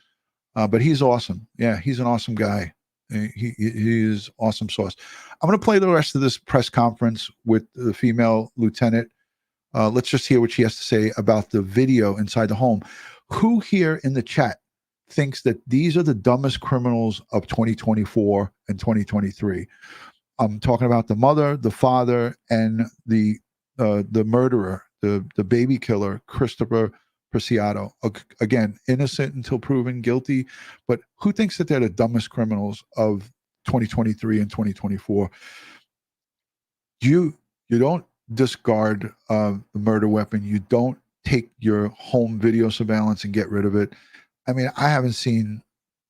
But he's awesome. Yeah, he's an awesome guy. He is awesome sauce. I'm going to play the rest of this press conference with the female lieutenant. Let's just hear what she has to say about the video inside the home. Who here in the chat thinks that these are the dumbest criminals of 2024 and 2023? I'm talking about the mother, the father, and the murderer the baby killer, Christopher Preciado. Again, innocent until proven guilty, but who thinks that they're the dumbest criminals of 2023 and 2024? You don't discard the murder weapon. You don't take your home video surveillance and get rid of it. I mean, I haven't seen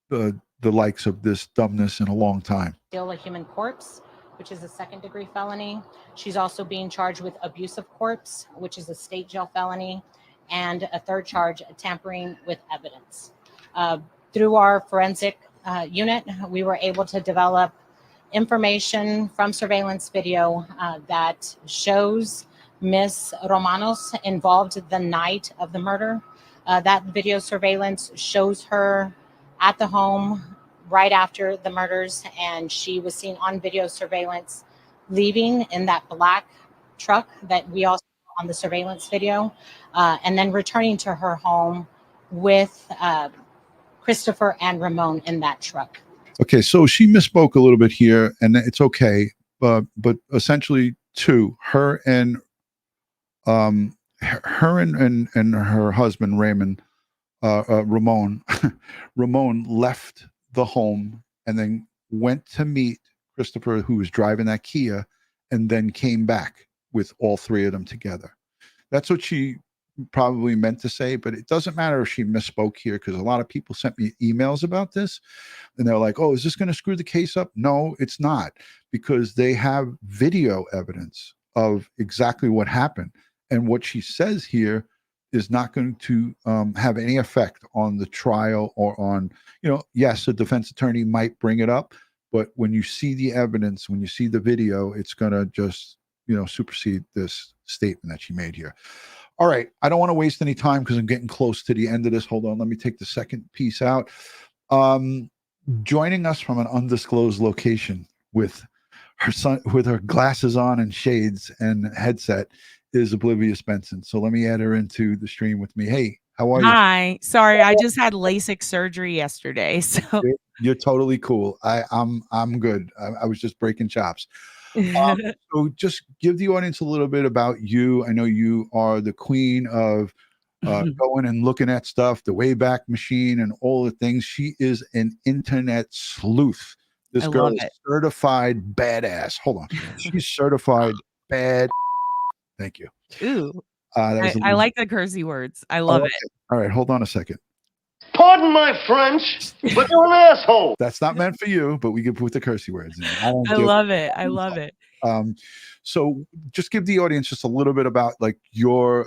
the likes of this dumbness in a long time. Steal a human corpse, which is a second-degree felony. She's also being charged with abuse of corpse, which is a state jail felony, and a third charge, tampering with evidence. Through our forensic unit, we were able to develop information from surveillance video that shows Miss Romanos involved the night of the murder. That video surveillance shows her at the home right after the murders, and she was seen on video surveillance leaving in that black truck that we also saw on the surveillance video, and then returning to her home with Christopher and Ramon in that truck. Okay, so she misspoke a little bit here, and it's okay, but essentially, her and her husband Raymond, Ramon, Ramon left the home and then went to meet Christopher, who was driving that Kia, and then came back with all three of them together. That's what she probably meant to say, but it doesn't matter if she misspoke here, because a lot of people sent me emails about this and they're like, oh, is this going to screw the case up? No, it's not, because they have video evidence of exactly what happened. And what she says here is not going to have any effect on the trial or on, yes, a defense attorney might bring it up, but when you see the evidence, when you see the video, it's going to just, supersede this statement that she made here. All right. I don't want to waste any time because I'm getting close to the end of this. Hold on. Let me take the second piece out. Joining us from an undisclosed location with her son, with her glasses on and shades and headset, is Oblivious Benson. So let me add her into the stream with me. Hey, how are you? Hi. Sorry, I just had LASIK surgery yesterday. So you're totally cool. I'm good. I was just breaking chops. So just give the audience a little bit about you. I know you are the queen of going and looking at stuff, the Wayback Machine and all the things. She is an internet sleuth. This girl is certified badass. Hold on. She's certified bad. Thank you. Ooh. I like the cursey words. I love it. All right. Hold on a second. Pardon my French, but you're an asshole. That's not meant for you, but we can put the cursey words in. I love it. I love it. So just give the audience just a little bit about like your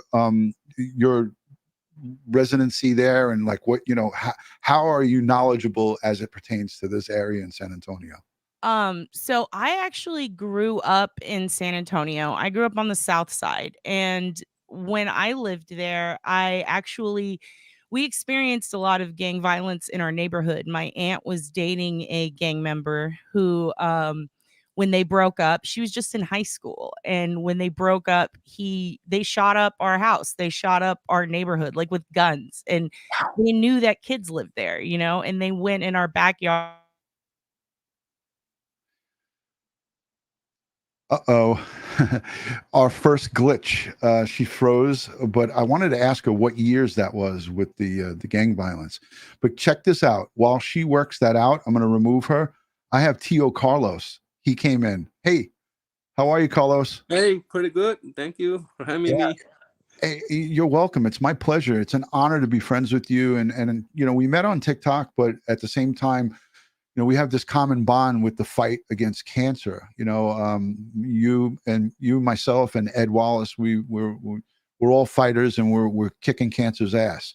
residency there and like what, how are you knowledgeable as it pertains to this area in San Antonio? So I actually grew up in San Antonio. I grew up on the South Side, and when I lived there, we experienced a lot of gang violence in our neighborhood. My aunt was dating a gang member who, when they broke up, she was just in high school. And when they broke up, they shot up our house. They shot up our neighborhood, like with guns. And they knew that kids lived there, and they went in our backyard. Uh-oh. Our first glitch. She froze, but I wanted to ask her what years that was with the gang violence. But check this out. While she works that out, I'm going to remove her. I have Tio Carlos. He came in. Hey, how are you, Carlos? Hey, pretty good. Thank you for having me. Hey, you're welcome. It's my pleasure. It's an honor to be friends with you. And we met on TikTok, but at the same time, we have this common bond with the fight against cancer. You, myself, and Ed Wallace, we're all fighters, and we're kicking cancer's ass.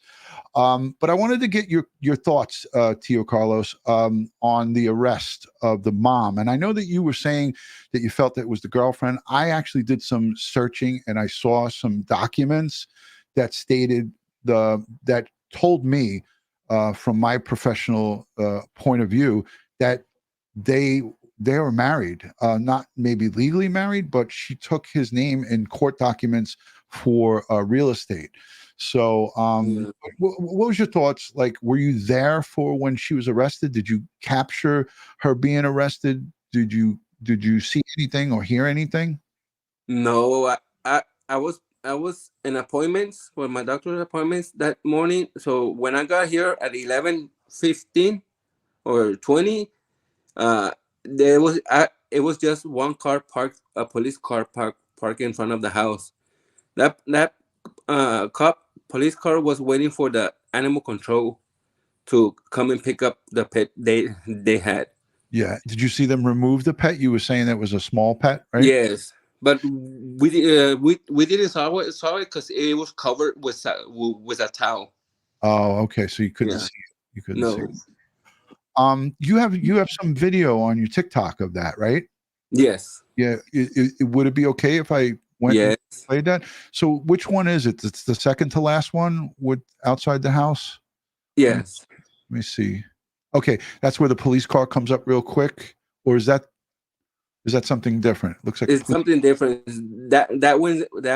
But I wanted to get your thoughts, Tio Carlos, on the arrest of the mom. And I know that you were saying that you felt that it was the girlfriend. I actually did some searching, and I saw some documents that stated that told me, from my professional point of view, that they were married, not maybe legally married, but she took his name in court documents for real estate. So what was your thoughts? Like, were you there for when she was arrested? Did you capture her being arrested? Did you see anything or hear anything? No, I was I was in appointments for my doctor's appointments that morning. So when I got here at 11:15 or 20, there was it was just one car parked, a police car parked in front of the house. That police car was waiting for the animal control to come and pick up the pet they had. Yeah. Did you see them remove the pet? You were saying that was a small pet, right? Yes, but we didn't saw it because it was covered with a towel. Oh, okay. So you couldn't Yeah. see it. You couldn't No. see it. You have some video on your TikTok of that, right? Yes. Yeah. Would it be okay if I went and Yes. played that? So which one is it? It's the second to last one with outside the house? Yes. Let me see. Okay, that's where the police car comes up real quick, or is that something different? Looks like It's something different. That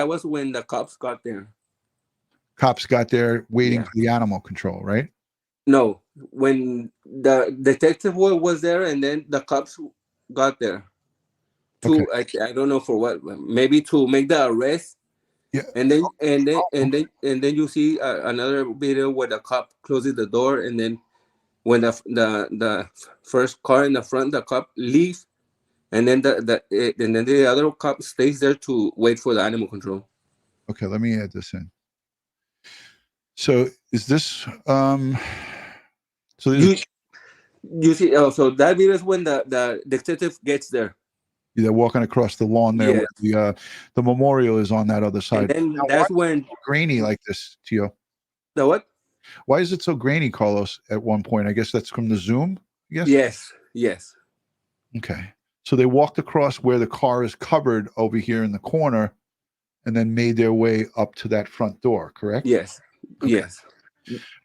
was when the cops got there. cops got there waiting Yeah. for the animal control, right? No, when the detective was there, and then the cops got there. I don't know for what. Maybe to make the arrest. Yeah. And then you see another video where the cop closes the door, and then when the first car in the front, the cop leaves, and then the other cop stays there to wait for the animal control. Okay, let me add this in. So is this so you see so that video is when the detective gets there. they're walking across the lawn there Yes. where the memorial is on that other side. And then Now, that's why is when it so grainy like this, Tio. The what? Why is it so grainy, Carlos, at one point? I guess that's from the zoom, I guess? Yes. Okay. So they walked across where the car is covered over here in the corner and then made their way up to that front door, correct? Yes. Okay. Yes.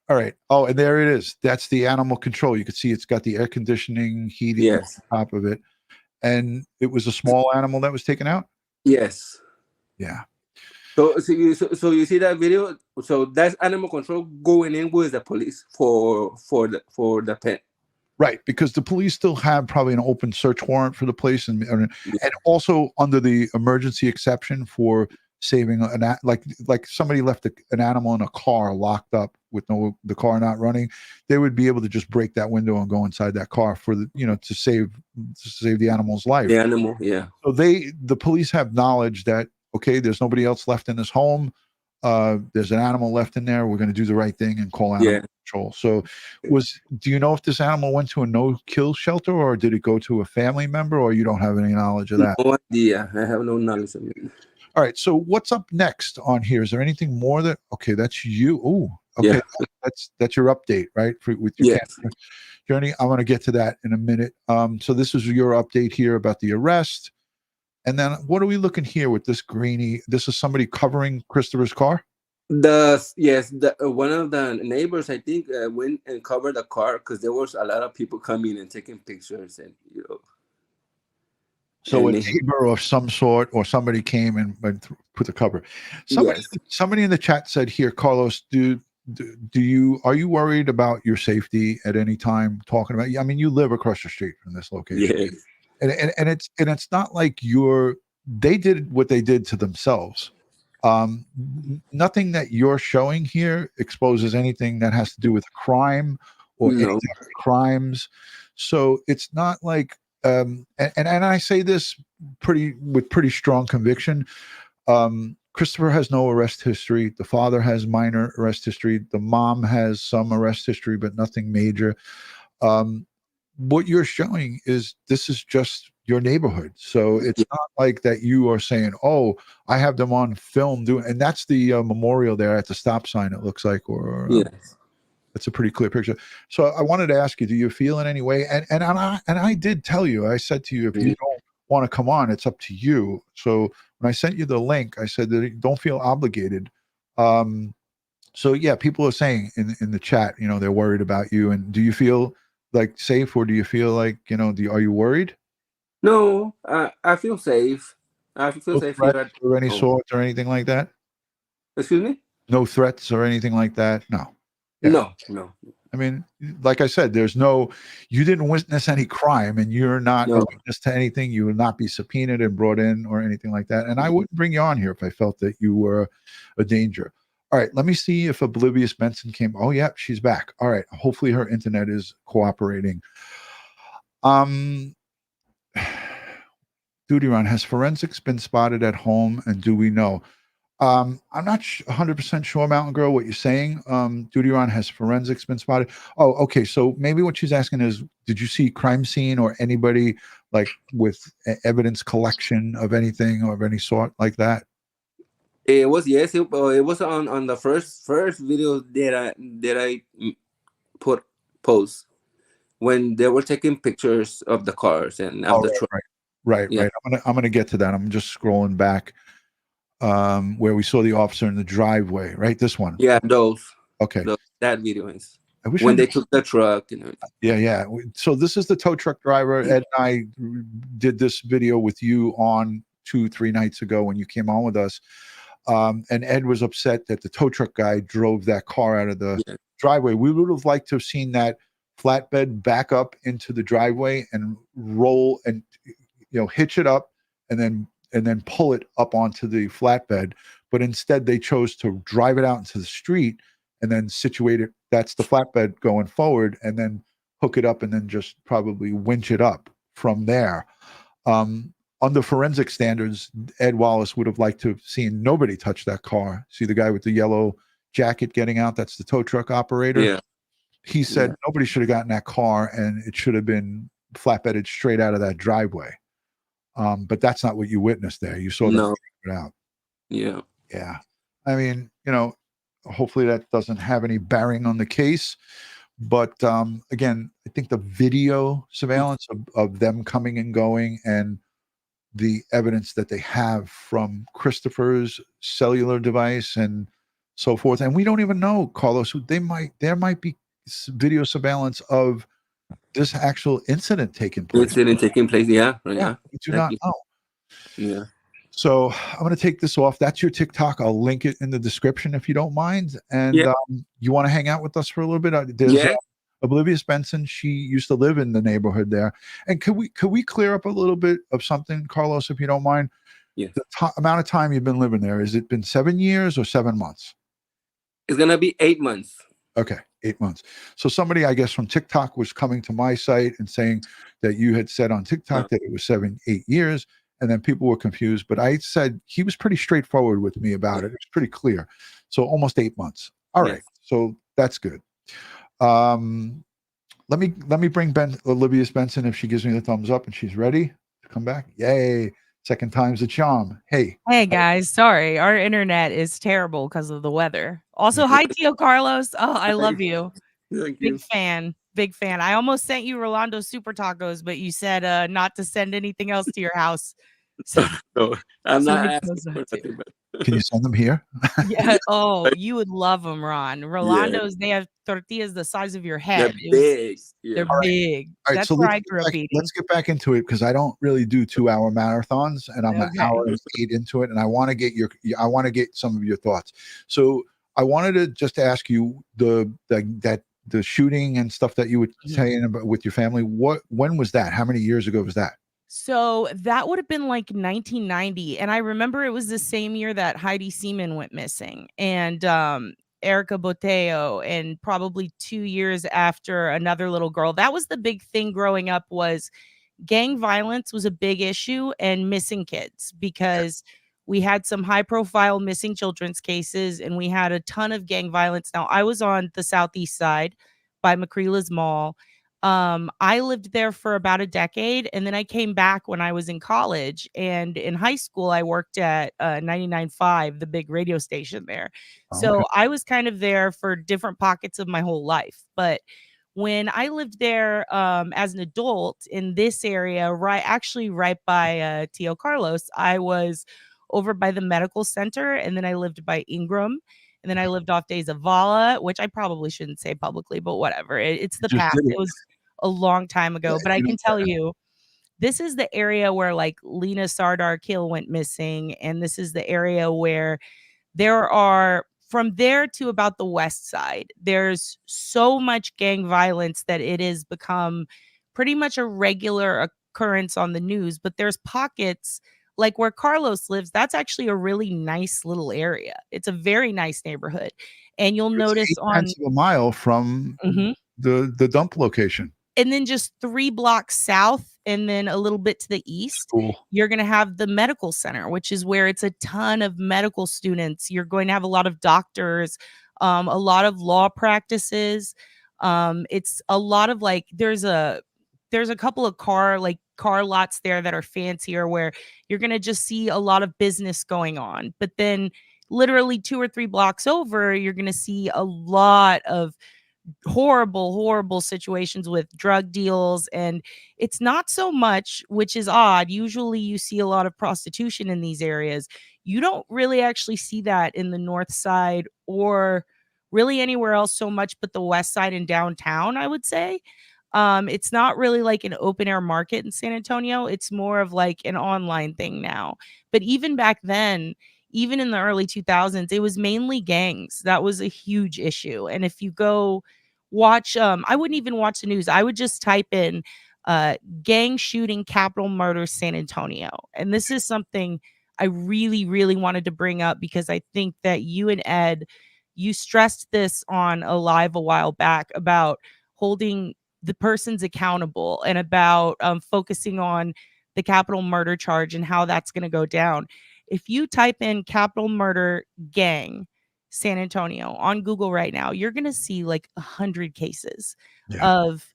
All right. Oh, and there it is. That's the animal control. You can see it's got the air conditioning, heating Yes. on top of it. And it was a small animal that was taken out? Yes. Yeah. So you see that video? So that's animal control going in with the police for the pet. Right, because the police still have probably an open search warrant for the place, and also under the emergency exception for saving like somebody left an animal in a car locked up with the car not running, they would be able to just break that window and go inside that car for to save the animal's life. The animal, yeah. So the police have knowledge that okay, there's nobody else left in this home. There's an animal left in there. We're going to do the right thing and call animal control. So do you know if this animal went to a no-kill shelter or did it go to a family member, or you don't have any knowledge of that? No idea. I have no knowledge of it. All right. So what's up next on here? Is there anything more okay, that's you. Oh, okay. Yeah. That's your update, right? With your cancer journey. I want to get to that in a minute. So this is your update here about the arrest. And then what are we looking here with this greeny? This is somebody covering Christopher's car? One of the neighbors, I think, went and covered the car because there was a lot of people coming and taking pictures, and So a neighbor of some sort or somebody came and put the cover. Somebody in the chat said here, Carlos, are you worried about your safety at any time talking about you? I mean, you live across the street from this location. Yes. And it's not like they did what they did to themselves. Nothing that you're showing here exposes anything that has to do with a crime or any crimes. So it's not like and I say this with pretty strong conviction. Christopher has no arrest history. The father has minor arrest history. The mom has some arrest history, but nothing major. What you're showing is this is just your neighborhood. So it's not like that you are saying, oh, I have them on film doing, and that's the memorial there at the stop sign, it looks like, or that's a pretty clear picture. So I wanted to ask you, do you feel in any way? And I did tell you, I said to you, if you don't want to come on, it's up to you. So when I sent you the link, I said that you don't feel obligated. So yeah, people are saying in the chat, they're worried about you. And do you feel like safe, or do you feel like, are you worried? No, I feel safe. I feel safe here or any sort or anything like that. Excuse me? No threats or anything like that. No. Yeah. No. I mean, like I said, you didn't witness any crime, and you're not a witness to anything. You will not be subpoenaed and brought in or anything like that. And I wouldn't bring you on here if I felt that you were a danger. All right, let me see if Oblivious Benson came. Oh, yeah, she's back. All right, hopefully her internet is cooperating. DutyRon, has forensics been spotted at home, and do we know? I'm not 100% sure, Mountain Girl, what you're saying. DutyRon, has forensics been spotted? Oh, okay. So maybe what she's asking is, did you see crime scene or anybody like with evidence collection of anything or of any sort like that? It was it was on the first video that I post when they were taking pictures of the cars and of the truck. Right. I'm gonna get to that. I'm just scrolling back. Where we saw the officer in the driveway, right? This one. Yeah, those. Okay. That video is when they took the truck and everything. Yeah. So this is the tow truck driver. Ed and I did this video with you on 2-3 nights ago when you came on with us. And Ed was upset that the tow truck guy drove that car out of the driveway. We would have liked to have seen that flatbed back up into the driveway and roll and hitch it up and then pull it up onto the flatbed. But instead they chose to drive it out into the street and then situate it. That's the flatbed going forward, and then hook it up and then just probably winch it up from there. Under forensic standards, Ed Wallace would have liked to have seen nobody touch that car. See the guy with the yellow jacket getting out? That's the tow truck operator. Yeah. He said nobody should have gotten that car, and it should have been flatbedded straight out of that driveway. But that's not what you witnessed there. You saw them it out. Yeah. Yeah. I mean, hopefully that doesn't have any bearing on the case. But again, I think the video surveillance of them coming and going and the evidence that they have from Christopher's cellular device and so forth. And we don't even know, Carlos, there might be video surveillance of this actual incident taking place. Yeah. We do not know. Yeah. So I'm going to take this off. That's your TikTok. I'll link it in the description if you don't mind. And you want to hang out with us for a little bit? There's Oblivious Benson. She used to live in the neighborhood there. And could we clear up a little bit of something, Carlos, if you don't mind? Yeah. The amount of time you've been living there, has it been 7 years or 7 months? It's going to be 8 months. Okay, 8 months. So somebody, I guess, from TikTok was coming to my site and saying that you had said on TikTok that it was 7-8 years, and then people were confused. But I said he was pretty straightforward with me about it. It was pretty clear. So almost 8 months. All right. So that's good. Let me bring Oblivious Benson if she gives me the thumbs up and she's ready to come back. Yay. Second time's a charm. Hey guys, sorry, our internet is terrible because of the weather. Also, hi Tio Carlos. Oh, I love you. Big fan. I almost sent you Rolando super tacos, but you said not to send anything else to your house. So, I'm not asking for nothing, but can you send them here? Yeah. Oh, you would love them, Ron. Rolando's, they have tortillas the size of your head. They're big. They're big. All right, That's so where I grew up eating. let's get back into it because I don't really do 2-hour marathons, and I'm an hour and 8 into it, and I want to get some of your thoughts. So I wanted to just ask you the shooting and stuff that you were saying about with your family. When was that? How many years ago was that? So that would have been like 1990. And I remember it was the same year that Heidi Seaman went missing and Erica Boteo, and probably 2 years after another little girl. That was the big thing growing up, was gang violence was a big issue and missing kids, because we had some high profile missing children's cases and we had a ton of gang violence. Now, I was on the southeast side by Macreela's Mall. I lived there for about a decade, and then I came back when I was in college, and in high school I worked at 99.5, the big radio station there. So I was kind of there for different pockets of my whole life. But when I lived there as an adult in this area, right by Tio Carlos, I was over by the medical center, and then I lived by Ingram. And then I lived off Days of Vala, which I probably shouldn't say publicly, but whatever. It's the past. It was a long time ago. But I can tell you, this is the area where like Lena Sardar Kill went missing. And this is the area where there are from there to about the west side, there's so much gang violence that it has become pretty much a regular occurrence on the news. But there's pockets like where Carlos lives. That's actually a really nice little area. It's a very nice neighborhood. And you'll notice on 8/10 of a mile from the dump location. and then just 3 blocks south and then a little bit to the east, Cool. you're going to have the medical center, which is where it's a ton of medical students. You're going to have a lot of doctors, a lot of law practices. It's a lot of like there's a couple of car lots there that are fancier where you're going to just see a lot of business going on. But then literally 2 or 3 blocks over, you're going to see a lot of horrible situations with drug deals. And it's not so much, which is odd. Usually you see a lot of prostitution in these areas. You don't really actually see that in the north side or really anywhere else so much but the west side and downtown, I would say. It's not really like an open air market in San Antonio. It's more of like an online thing now. But even back then, even in the early 2000s, it was mainly gangs. That was a huge issue. And if you go watch, I wouldn't even watch the news. I would just type in gang shooting, capital murder, San Antonio. And this is something I really wanted to bring up because I think that you and Ed, you stressed this on a live a while back about holding the persons accountable and about focusing on the capital murder charge and how that's going to go down. If you type in capital murder gang San Antonio on Google right now, you're going to see like 100 cases of.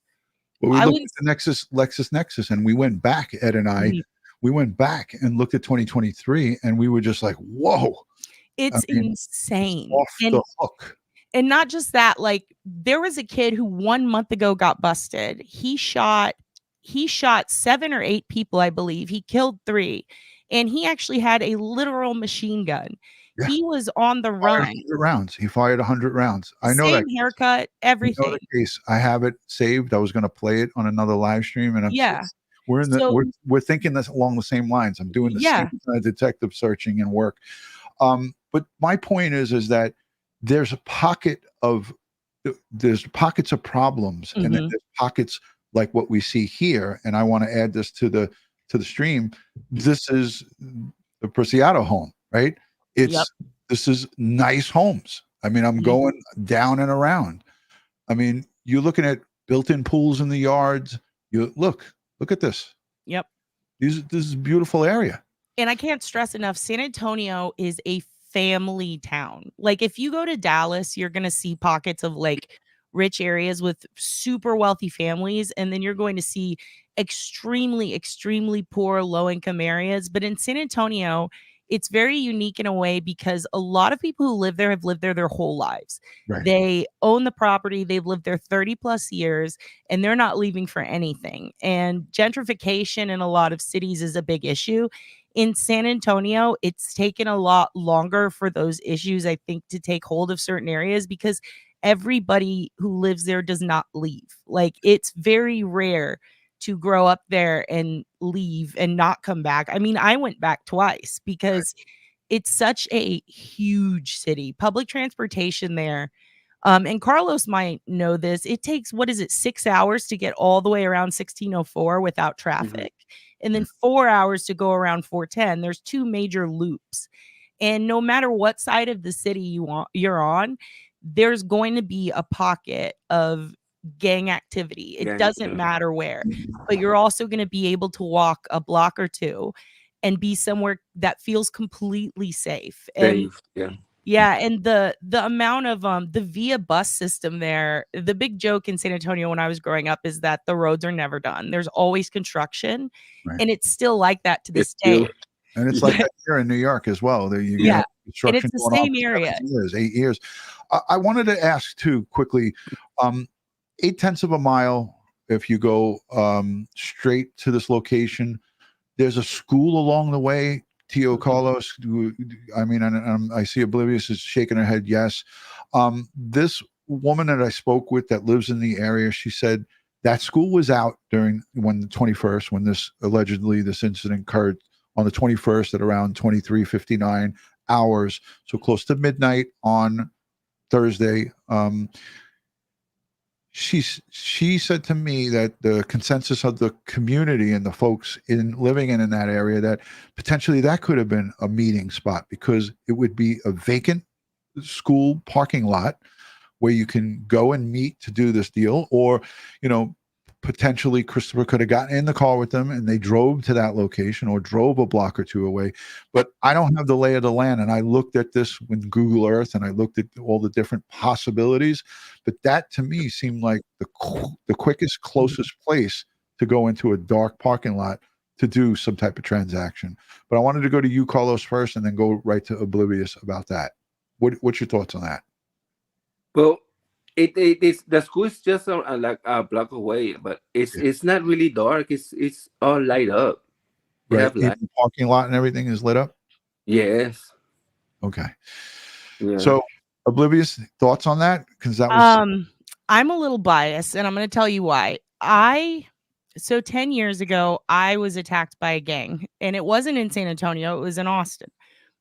Well, we looked at the LexisNexis, and we went back, Ed and I, we went back and looked at 2023, and we were just like, whoa. It's insane. Off the hook. And not just that, like there was a kid who 1 month ago got busted. He shot 7 or 8 people, I believe. He killed 3. And he actually had a literal machine gun. Yeah. He was on the run. He fired 100 rounds. I know that. Same haircut, everything. I know the case. I have it saved. I was going to play it on another live stream, and we're thinking this along the same lines. I'm doing the same kind of detective searching and work. But my point is that there's pockets of problems, and then there's pockets like what we see here. And I want to add this to the stream. This is the Preciado home, right? This is nice homes. I mean, I'm going down and around. I mean, you're looking at built-in pools in the yards. You look at this. Yep. This is a beautiful area. And I can't stress enough, San Antonio is a family town. Like if you go to Dallas, you're going to see pockets of like rich areas with super wealthy families. And then you're going to see extremely poor low-income areas. But in San Antonio, it's very unique in a way because a lot of people who live there have lived there their whole lives. Right. They own the property. They've lived there 30 plus years and they're not leaving for anything. And gentrification in a lot of cities is a big issue. In San Antonio, it's taken a lot longer for those issues, I think, to take hold of certain areas because everybody who lives there does not leave. Like it's very rare to grow up there and leave and not come back. I mean, I went back twice because it's such a huge city. Public transportation there. And Carlos might know this. It takes, 6 hours to get all the way around 1604 without traffic. And then 4 hours to go around 410. There's 2 major loops. And no matter what side of the city you're on, there's going to be a pocket of gang activity. It doesn't matter where, but you're also going to be able to walk a block or 2 and be somewhere that feels completely safe. And and the amount of the VIA bus system there, the big joke in San Antonio when I was growing up is that the roads are never done. There's always construction, and it's still like that to this day. And it's like that here in New York as well. There you and it's the same area. 8 years. I wanted to ask too quickly. 8/10 of a mile. If you go straight to this location, there's a school along the way. Tio Carlos, I mean, I see Oblivious is shaking her head. Yes. This woman that I spoke with that lives in the area, she said that school was out when the 21st, when this incident occurred on the 21st at around 23:59. hours, so close to midnight on Thursday. She said to me that the consensus of the community and the folks living in that area, that potentially that could have been a meeting spot, because it would be a vacant school parking lot where you can go and meet to do this deal. Or, potentially Christopher could have gotten in the car with them and they drove to that location, or drove a block or two away. But I don't have the lay of the land, and I looked at this with Google Earth and I looked at all the different possibilities, but that to me seemed like the quickest, closest place to go into a dark parking lot to do some type of transaction. But I wanted to go to you, Carlos, first, and then go right to Oblivious about that. What's your thoughts on that? Well, it's the school is just like a block away, but it's not really dark. It's all light up. They Right. have light. The parking lot and everything is lit up. Yes. Okay. Yeah. So, Oblivious, thoughts on that? Because that was I'm a little biased, and I'm going to tell you why. So 10 years ago, I was attacked by a gang, and it wasn't in San Antonio, it was in Austin.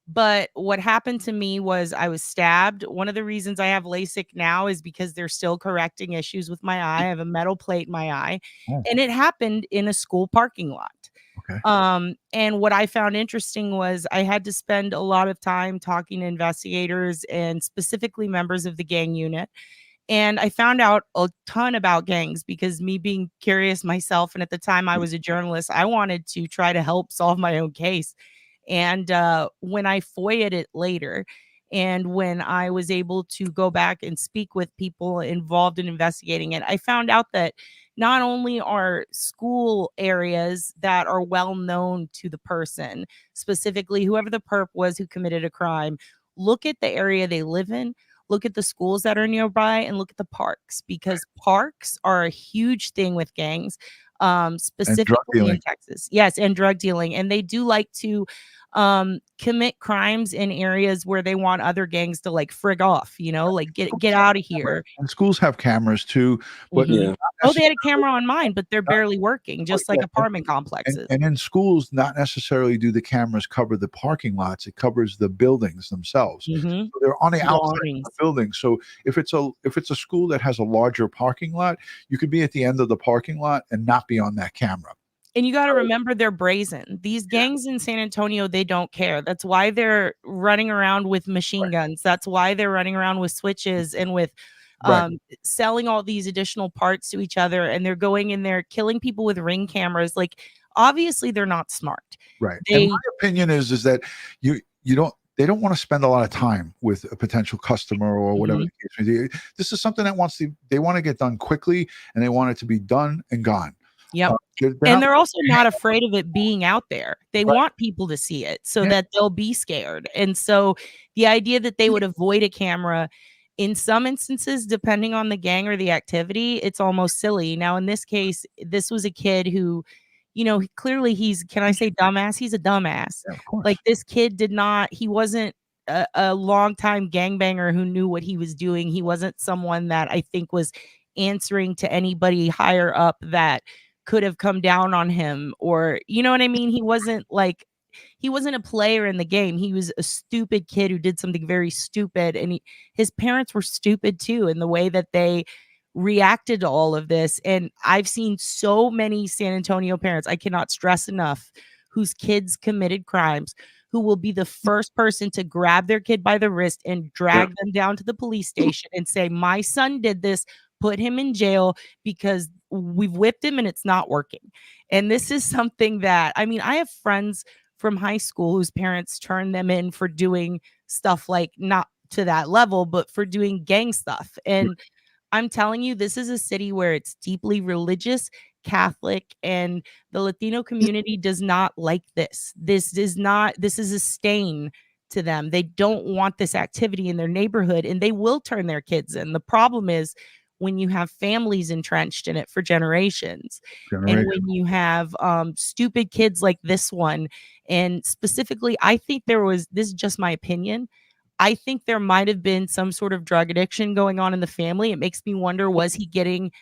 But what happened to me was I was stabbed. One of the reasons I have LASIK now is because they're still correcting issues with my eye. I have a metal plate in my eye, and it happened in a school parking lot. Okay. And what I found interesting was I had to spend a lot of time talking to investigators and specifically members of the gang unit. And I found out a ton about gangs because me being curious myself, and at the time I was a journalist, I wanted to try to help solve my own case. And when I FOIA'd it later, and when I was able to go back and speak with people involved in investigating it, I found out that not only are school areas that are well known to the person, specifically whoever the perp was who committed a crime, look at the area they live in, look at the schools that are nearby, and look at the parks, because parks are a huge thing with gangs, specifically in Texas. Yes, and drug dealing. And they do like to commit crimes in areas where they want other gangs to like frig off, like get out of here. And schools have cameras too, but Oh, they had a camera on mine, but they're barely working, just like apartment complexes. And in schools, not necessarily do the cameras cover the parking lots; it covers the buildings themselves. So they're on the outside of the building. So if it's a school that has a larger parking lot, you could be at the end of the parking lot and not be on that camera. And you got to remember, they're brazen. These gangs in San Antonio, they don't care. That's why they're running around with machine guns. That's why they're running around with switches and with selling all these additional parts to each other. And they're going in there killing people with Ring cameras. Like, obviously, they're not smart. Right. And my opinion is that they don't want to spend a lot of time with a potential customer or whatever the case may be. This is something that they want to get done quickly, and they want it to be done and gone. Yep. They're also not afraid of it being out there. They want people to see it so that they'll be scared. And so the idea that they would avoid a camera, in some instances, depending on the gang or the activity, it's almost silly. Now, in this case, this was a kid who, clearly can I say dumbass? He's a dumbass. Yeah, of course. Like, this kid he wasn't a longtime gangbanger who knew what he was doing. He wasn't someone that I think was answering to anybody higher up that could have come down on him, or you know what I mean? He wasn't a player in the game. He was a stupid kid who did something very stupid, and his parents were stupid too in the way that they reacted to all of this. And I've seen so many San Antonio parents, I cannot stress enough, whose kids committed crimes, who will be the first person to grab their kid by the wrist and drag them down to the police station and say, my son did this, put him in jail because we've whipped him and it's not working. And this is something that, I have friends from high school whose parents turned them in for doing stuff like, not to that level, but for doing gang stuff. And I'm telling you, this is a city where it's deeply religious, Catholic, and the Latino community does not like this. This is a stain to them. They don't want this activity in their neighborhood, and they will turn their kids in. The problem is when you have families entrenched in it for generations. And when you have stupid kids like this one, and specifically, I think this is just my opinion, I think there might have been some sort of drug addiction going on in the family. It makes me wonder, was he getting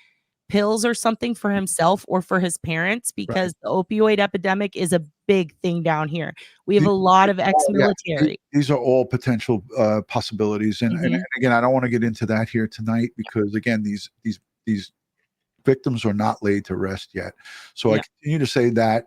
pills or something for himself or for his parents, because the opioid epidemic is a big thing down here. We have a lot of ex-military. These are all potential possibilities, and again, I don't want to get into that here tonight because again, these victims are not laid to rest yet. So I continue to say that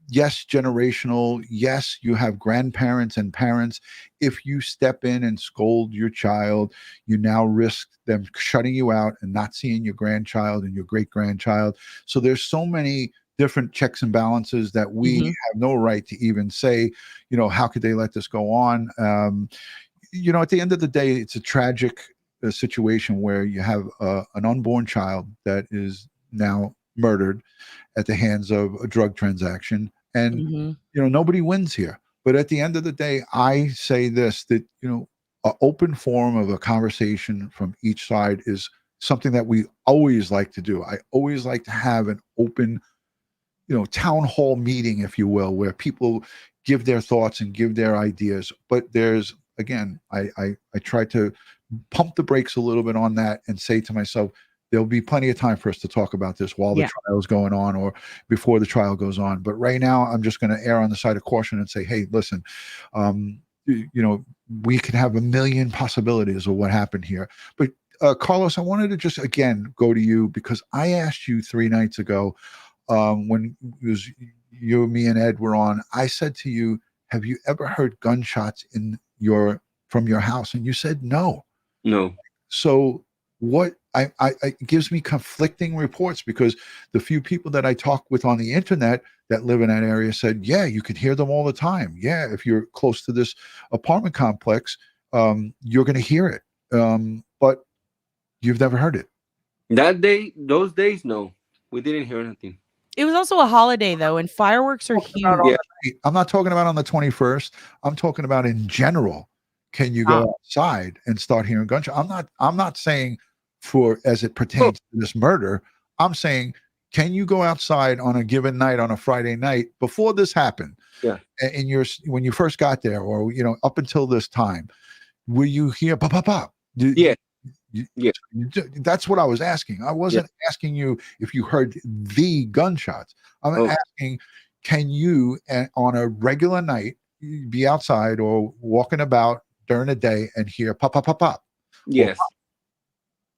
yes, generational. Yes, you have grandparents and parents. If you step in and scold your child, you now risk them shutting you out and not seeing your grandchild and your great grandchild. So there's so many different checks and balances that we have no right to even say, you know, how could they let this go on? You know, at the end of the day, it's a tragic situation where you have an unborn child that is now murdered at the hands of a drug transaction, and you know, nobody wins here. But at the end of the day, I say this, that, you know, an open forum of a conversation from each side is something that we always like to do. I always like to have an open, you know, town hall meeting, if you will, where people give their thoughts and give their ideas. But there's, again, I try to pump the brakes a little bit on that and say to myself, there'll be plenty of time for us to talk about this while the trial is going on or before the trial goes on. But right now, I'm just going to err on the side of caution and say, hey, listen, you know, we could have a million possibilities of what happened here. But Carlos, I wanted to just, again, go to you because I asked you 3 nights ago when it was you, me, and Ed were on. I said to you, have you ever heard gunshots from your house? And you said no. No. So what it gives me conflicting reports, because the few people that I talk with on the internet that live in that area said, yeah, you could hear them all the time. Yeah, if you're close to this apartment complex, you're going to hear it. But you've never heard it. That day, those days, no, we didn't hear anything. It was also a holiday though, and fireworks are huge. I'm not talking about on the 21st. I'm talking about in general. Can you go outside and start hearing gunshots? I'm not saying for as it pertains to this murder. I'm saying, can you go outside on a given night, on a Friday night before this happened? Yeah. And when you first got there, or, you know, up until this time, will you hear pop, pop, pop? Yeah. That's what I was asking. I wasn't asking you if you heard the gunshots. I'm asking, can you, on a regular night, be outside or walking about during the day and hear pop, pop, pop, pop? Yes.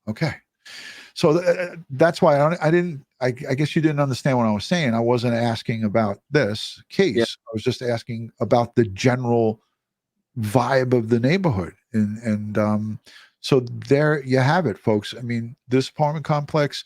Okay. So that's why I guess you didn't understand what I was saying. I wasn't asking about this case. I was just asking about the general vibe of the neighborhood. And so there you have it, folks. I mean, this apartment complex,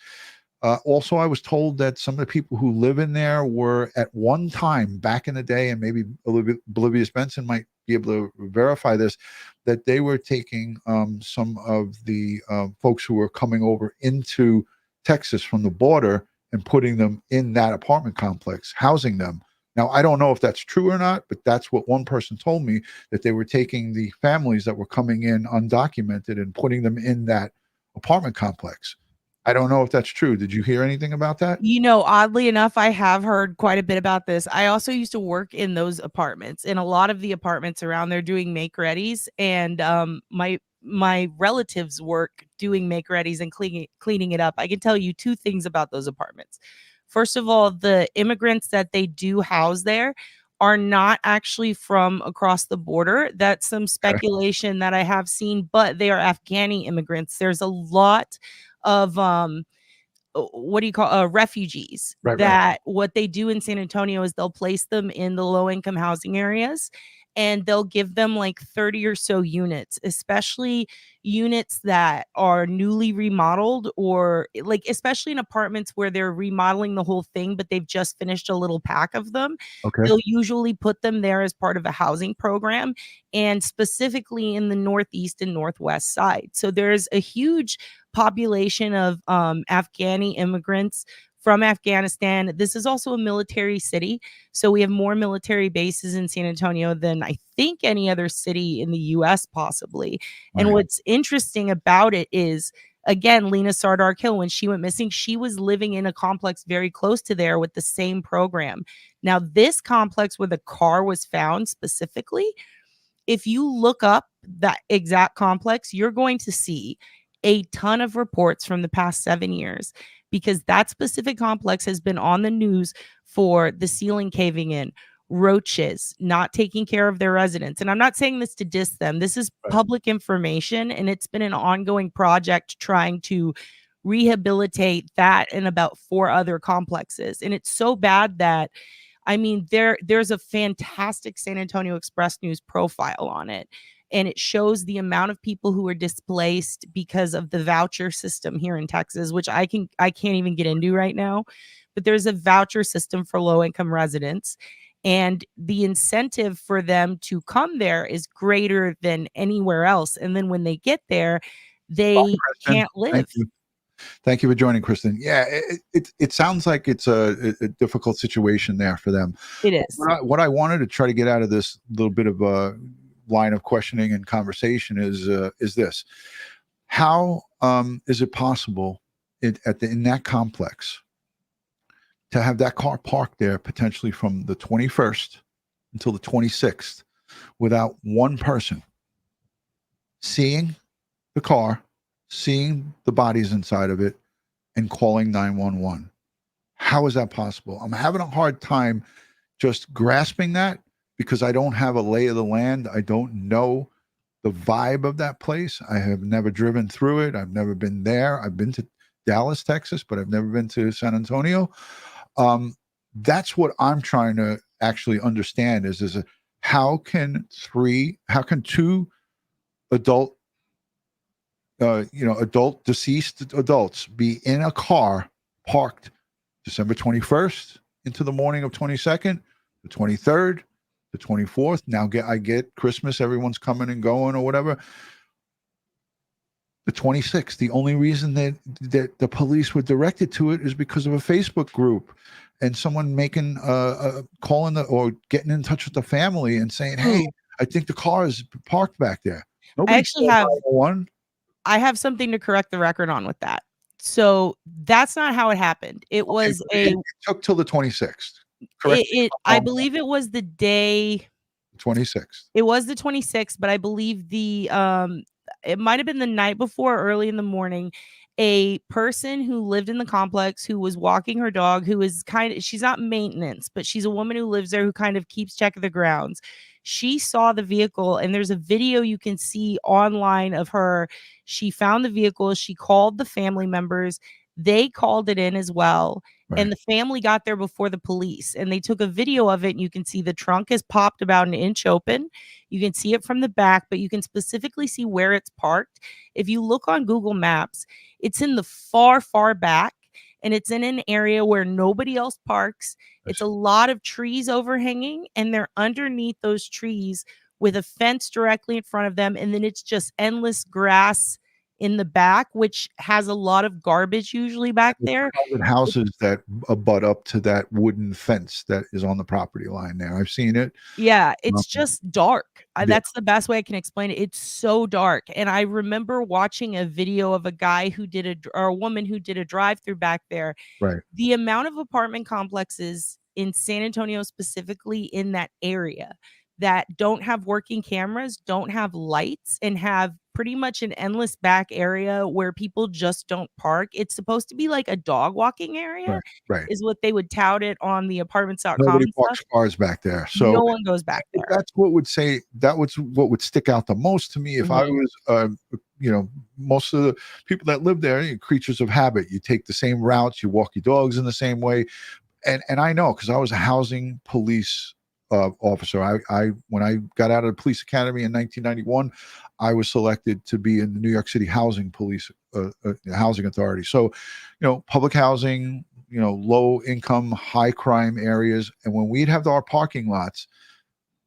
also, I was told that some of the people who live in there were at one time back in the day, and maybe Oblivious Benson might be able to verify this, that they were taking some of the folks who were coming over into Texas from the border and putting them in that apartment complex, housing them. Now, I don't know if that's true or not, but that's what one person told me, that they were taking the families that were coming in undocumented and putting them in that apartment complex. I don't know if that's true. Did you hear anything about that? You know, oddly enough, I have heard quite a bit about this. I also used to work in those apartments, and a lot of the apartments around there doing make-readies, and my relatives work doing make-readies and cleaning it up. I can tell you 2 things about those apartments. First of all, the immigrants that they do house there are not actually from across the border. That's some speculation that I have seen, but they are Afghani immigrants. There's a lot of what do you call refugees that what they do in San Antonio is they'll place them in the low income housing areas, and they'll give them like 30 or so units, especially units that are newly remodeled, or like especially in apartments where they're remodeling the whole thing, but they've just finished a little pack of them. They'll usually put them there as part of a housing program, and specifically in the Northeast and Northwest side. So there's a huge population of Afghani immigrants from Afghanistan. This is also a military city, so we have more military bases in San Antonio than I think any other city in the US possibly. And what's interesting about it is, again, Lena Sardar-Kill, when she went missing, she was living in a complex very close to there with the same program. Now, this complex where the car was found specifically, if you look up that exact complex, you're going to see a ton of reports from the past 7 years because that specific complex has been on the news for the ceiling caving in, roaches not taking care of their residents. And I'm not saying this to diss them. This is public information, and it's been an ongoing project trying to rehabilitate that and about 4 other complexes. And it's so bad that, I mean, there's a fantastic San Antonio Express News profile on it, and it shows the amount of people who are displaced because of the voucher system here in Texas, which I can't even get into right now. But there's a voucher system for low-income residents, and the incentive for them to come there is greater than anywhere else. And then when they get there, they can't live. Thank you for joining, Kristen. Yeah, it sounds like it's a difficult situation there for them. It is. What I wanted to try to get out of this little bit of a line of questioning and conversation is this: how is it possible in that complex to have that car parked there potentially from the 21st until the 26th without one person seeing the car, seeing the bodies inside of it, and calling 911? How is that possible? I'm having a hard time just grasping that, because I don't have a lay of the land. I don't know the vibe of that place. I have never driven through it. I've never been there. I've been to Dallas, Texas, but I've never been to San Antonio. That's what I'm trying to actually understand is how can two adult deceased adults be in a car parked December 21st into the morning of 22nd, the 23rd, the 24th. Now I get Christmas, everyone's coming and going or whatever. The 26th, the only reason that the police were directed to it is because of a Facebook group and someone making calling or getting in touch with the family and saying, hey, I think the car is parked back there. Nobody I actually have something to correct the record on with that. So that's not how it happened. It was it took till the 26th. Correct. I believe it was the day 26th. It was the 26th, but I believe it might have been the night before, early in the morning. A person who lived in the complex, who was walking her dog, who is she's not maintenance, but she's a woman who lives there who kind of keeps check of the grounds. She saw the vehicle, and there's a video you can see online of her. She found the vehicle. She called the family members. They called it in as well. Right. And the family got there before the police, and they took a video of it. And you can see the trunk is popped about an inch open. You can see it from the back, but you can specifically see where it's parked. If you look on Google Maps, it's in the far, far back, and it's in an area where nobody else parks. It's a lot of trees overhanging, and they're underneath those trees with a fence directly in front of them. And then it's just endless grass in the back, which has a lot of garbage usually back there. Houses that butt up to that wooden fence that is on the property line there. I've seen it. Yeah, it's just dark. That's the best way I can explain it. It's so dark. And I remember watching a video of a guy who or a woman who did a drive-through back there. Right. The amount of apartment complexes in San Antonio, specifically in that area, that don't have working cameras, don't have lights, and have pretty much an endless back area where people just don't park. It's supposed to be like a dog walking area, right. Is what they would tout it on the apartments.com. Nobody parks cars back there. So no one goes back there. That's what would stick out the most to me if I was, most of the people that live there, creatures of habit. You take the same routes, you walk your dogs in the same way. And I know, because I was a housing police officer. I when I got out of the police academy in 1991, I was selected to be in the New York City Housing Police Housing Authority. So, public housing, low income, high crime areas. And when we'd have our parking lots,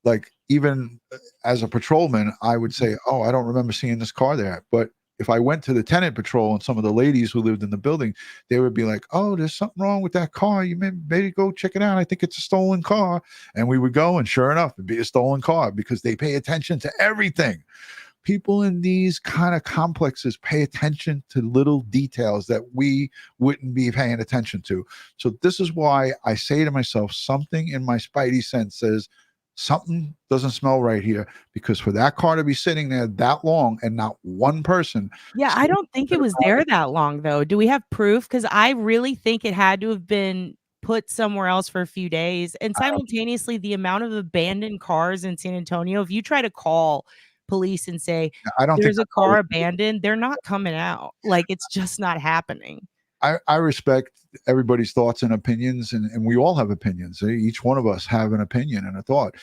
like even as a patrolman, I would say, oh, I don't remember seeing this car there. But if I went to the tenant patrol and some of the ladies who lived in the building, they would be like, oh, there's something wrong with that car. You maybe go check it out. I think it's a stolen car. And we would go, and sure enough, it'd be a stolen car, because they pay attention to everything. People in these kind of complexes pay attention to little details that we wouldn't be paying attention to. So this is why I say to myself, something in my spidey sense says, something doesn't smell right here, because for that car to be sitting there that long and not one person. Yeah, I don't think it was there that long, though. Do we have proof? Because I really think it had to have been put somewhere else for a few days. And simultaneously, the amount of abandoned cars in San Antonio, if you try to call police and say, I don't think there's a car abandoned, they're not coming out. Like, it's just not happening. I respect everybody's thoughts and opinions, and we all have opinions. Each one of us have an opinion and a thought.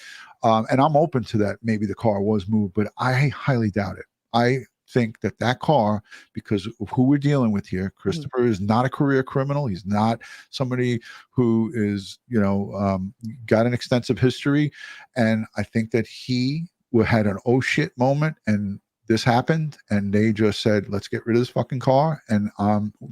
And I'm open to that. Maybe the car was moved, but I highly doubt it. I think that car, because of who we're dealing with here, Christopher is not a career criminal. He's not somebody who is, got an extensive history. And I think that he had an oh shit moment, and this happened, and they just said, let's get rid of this fucking car, and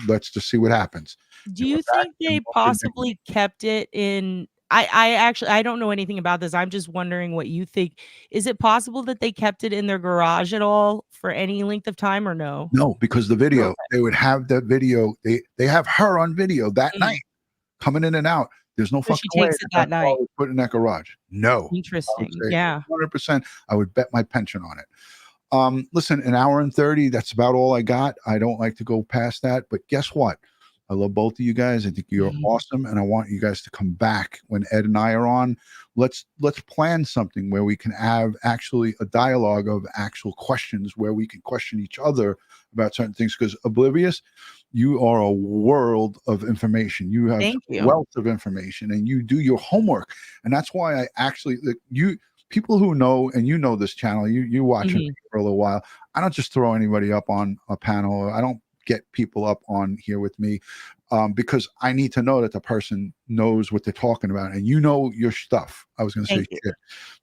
let's just see what happens. Do you think they possibly kept it in? I don't know anything about this. I'm just wondering what you think. Is it possible that they kept it in their garage at all for any length of time, or no? No, because the video, they would have that video. They have her on video that night coming in and out. There's no fucking way that night. Put in that garage. No. Interesting. Yeah. 100%. I would bet my pension on it. Listen, an hour and 30, that's about all I got. I don't like to go past that, but guess what? I love both of you guys. I think you're awesome, and I want you guys to come back when Ed and I are on. Let's plan something where we can have actually a dialogue of actual questions where we can question each other about certain things, because Oblivious, you are a world of information. You have a wealth of information, and you do your homework. And that's why I actually, people who know, and you know this channel, you watch it for a little while. I don't just throw anybody up on a panel. I don't get people up on here with me because I need to know that the person knows what they're talking about, and you know your stuff. I was going to say,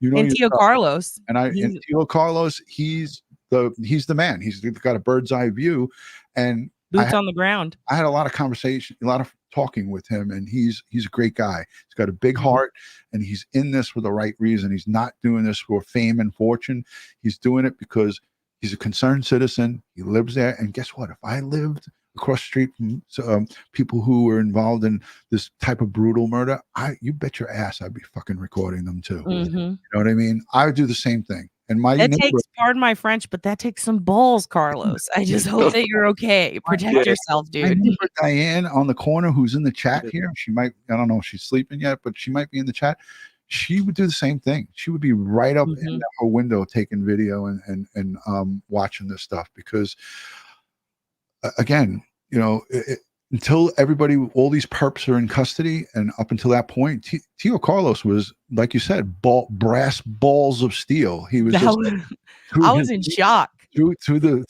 you know, and Tio Carlos, and Tio Carlos, he's the man. He's got a bird's eye view, and boots on the ground. I had a lot of conversation, a lot of talking with him, and he's a great guy. He's got a big heart, and he's in this for the right reason. He's not doing this for fame and fortune. He's doing it because he's a concerned citizen. He lives there, and guess what? If I lived across the street from people who were involved in this type of brutal murder, you bet your ass I'd be fucking recording them too. You know what I mean? I would do the same thing. And that takes, pardon my French, but that takes some balls, Carlos. I just hope that you're okay. Protect yourself, dude. I remember Diane on the corner, who's in the chat here. She might, I don't know if she's sleeping yet, but she might be in the chat. She would do the same thing. She would be right up in her window taking video and watching this stuff, because again, until everybody, all these perps are in custody, and up until that point, Tio Carlos was, like you said, brass balls of steel. He was. I was in shock. Through the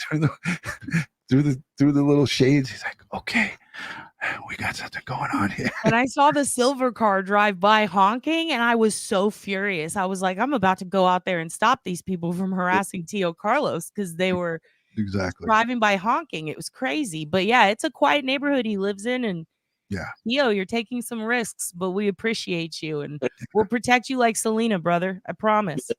little shades, he's like, "Okay, we got something going on here." And I saw the silver car drive by honking, and I was so furious. I was like, "I'm about to go out there and stop these people from harassing Tio Carlos," because they were. Exactly. Driving by honking. It was crazy. But yeah, it's a quiet neighborhood he lives in. And you're taking some risks, but we appreciate you. And we'll protect you like Selena, brother. I promise.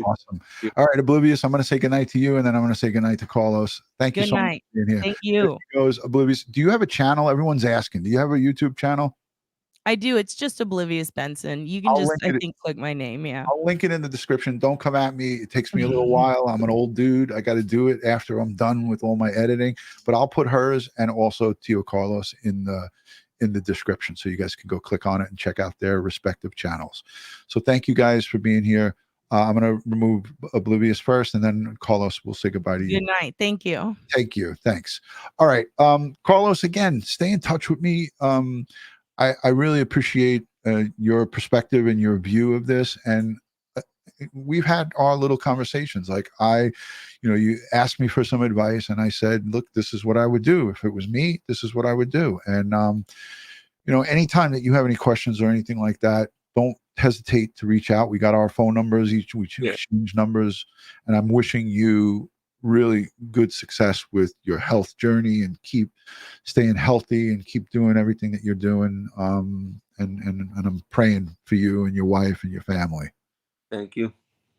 Awesome. All right, Oblivious, I'm going to say goodnight to you, and then I'm going to say goodnight to Carlos. Thank you so much for being here. Thank you. Goes Oblivious. Do you have a channel? Everyone's asking. Do you have a YouTube channel? I do. It's just Oblivious Benson. You can click my name. Yeah. I'll link it in the description. Don't come at me. It takes me a little while. I'm an old dude. I got to do it after I'm done with all my editing, but I'll put hers and also Tio Carlos in the description, so you guys can go click on it and check out their respective channels. So thank you guys for being here. I'm going to remove Oblivious first, and then Carlos will say goodbye to you. Good night. Thank you. Thank you. Thanks. All right. Carlos, again, stay in touch with me. I really appreciate your perspective and your view of this. And we've had our little conversations. Like you asked me for some advice, and I said, look, this is what I would do. If it was me, this is what I would do. And, anytime that you have any questions or anything like that, don't hesitate to reach out. We got our phone numbers, we exchange numbers, and I'm wishing you really good success with your health journey, and keep staying healthy and keep doing everything that you're doing. And I'm praying for you and your wife and your family. Thank you.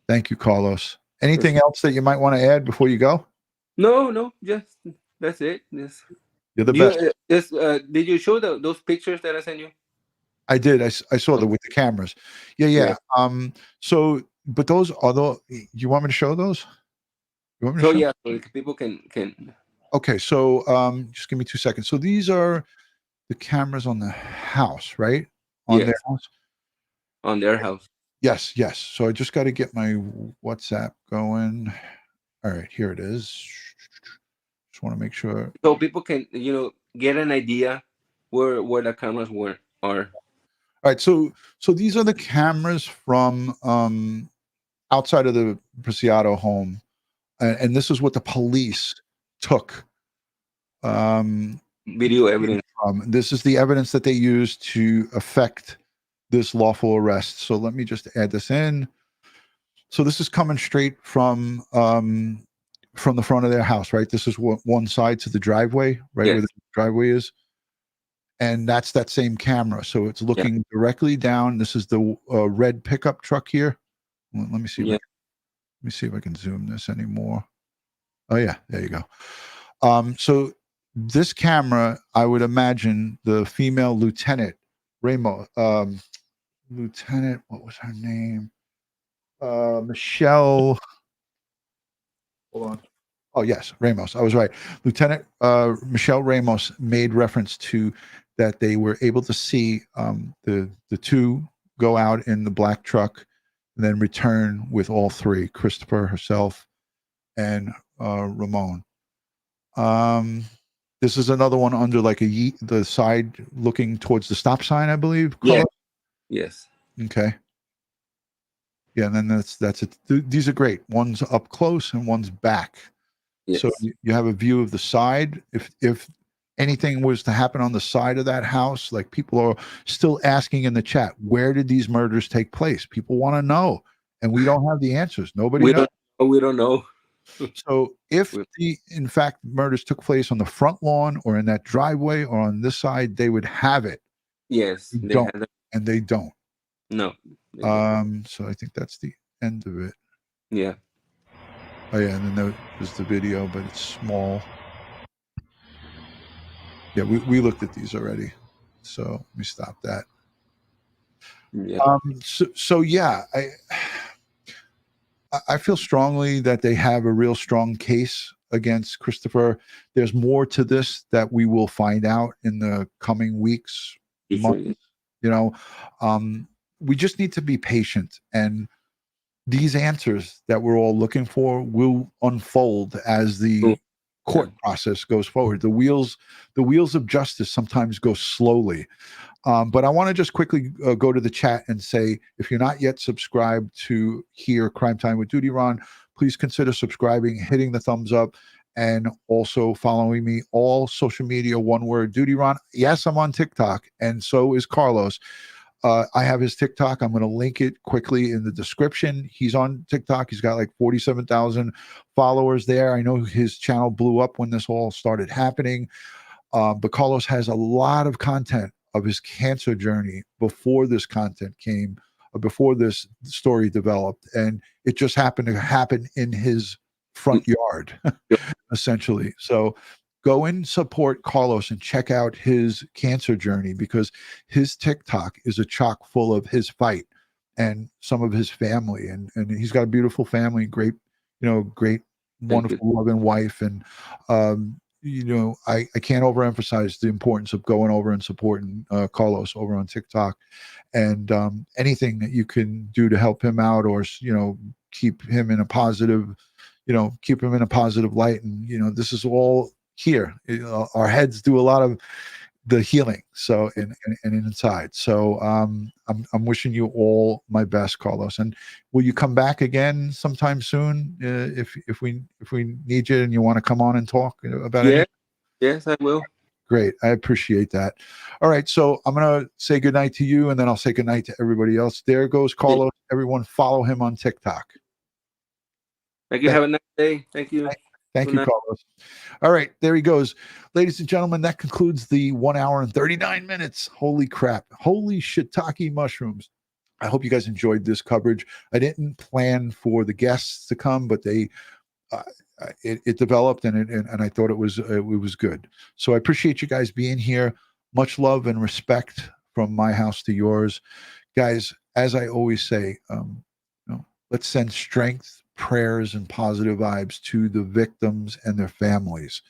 Thank you, Carlos. Anything else that you might want to add before you go? No, just that's it. You're the best. Did you show those pictures that I sent you? I did. I saw that with the cameras. Yeah. So, but those are the. You want me to show those? You want me to So show? yeah, so people can. Okay. So, just give me 2 seconds. So these are the cameras on the house, right? On their Yes. house. On their house. Yes. So I just got to get my WhatsApp going. All right, here it is. Just want to make sure. So people can, get an idea where the cameras are. All right, so these are the cameras from outside of the Preciado home, and this is what the police took. Video evidence. This is the evidence that they used to effect this lawful arrest. So let me just add this in. So this is coming straight from the front of their house, right? This is one side to the driveway, right? Yes. Where the driveway is. And that's that same camera. So it's looking directly down. This is the red pickup truck here. Let me see. Let me see if I can zoom this anymore. Oh yeah, there you go. So this camera, I would imagine the female lieutenant, Ramos, lieutenant, what was her name? Michelle. Hold on. Oh yes, Ramos. I was right. Lieutenant Michelle Ramos made reference to that they were able to see the two go out in the black truck and then return with all three, Christopher, herself, and Ramon. This is another one under like the side looking towards the stop sign, I believe. Yeah. Yes. Okay. Yeah, and then that's it. These are great. One's up close and one's back. Yes. So you have a view of the side. If anything was to happen on the side of that house, like people are still asking in the chat, where did these murders take place? People want to know, and we don't have the answers. Nobody knows. We don't know. So if in fact murders took place on the front lawn or in that driveway or on this side, they would have it. Yes. They don't. They don't. No. So I think that's the end of it. Yeah. Oh yeah, and then there's the video, but it's small. Yeah, we looked at these already. So let me stop that. Yeah. So yeah, I feel strongly that they have a real strong case against Christopher. There's more to this that we will find out in the coming weeks, months. We just need to be patient, and these answers that we're all looking for will unfold as the court process goes forward. The wheels of justice sometimes go slowly. But I want to just quickly go to the chat and say, if you're not yet subscribed to here Crime Time with DutyRon, please consider subscribing, hitting the thumbs up, and also following me all social media, one word, DutyRon. Yes, I'm on TikTok, and so is Carlos. I have his TikTok. I'm going to link it quickly in the description. He's on TikTok. He's got like 47,000 followers there. I know his channel blew up when this all started happening. But Carlos has a lot of content of his cancer journey before this content came, before this story developed. And it just happened to happen in his front yard, essentially. So go and support Carlos and check out his cancer journey, because his TikTok is a chock full of his fight and some of his family. And he's got a beautiful family, great, wonderful, loving wife. And, I can't overemphasize the importance of going over and supporting Carlos over on TikTok, and anything that you can do to help him out, or, keep him in a positive, light. And, this is all here. Our heads do a lot of the healing. So, and inside. So, I'm wishing you all my best, Carlos. And will you come back again sometime soon? If we need you and you want to come on and talk about it? Yes, I will. Great. I appreciate that. All right. So I'm going to say goodnight to you, and then I'll say goodnight to everybody else. There goes Carlos. Everyone follow him on TikTok. Thank you. Have a nice day. Thank you. Thank you, Carlos. All right, there he goes. Ladies and gentlemen, that concludes the 1 hour and 39 minutes. Holy crap. Holy shiitake mushrooms. I hope you guys enjoyed this coverage. I didn't plan for the guests to come, but they it developed, and I thought it was good. So I appreciate you guys being here. Much love and respect from my house to yours. Guys, as I always say, let's send strength, prayers, and positive vibes to the victims and their families.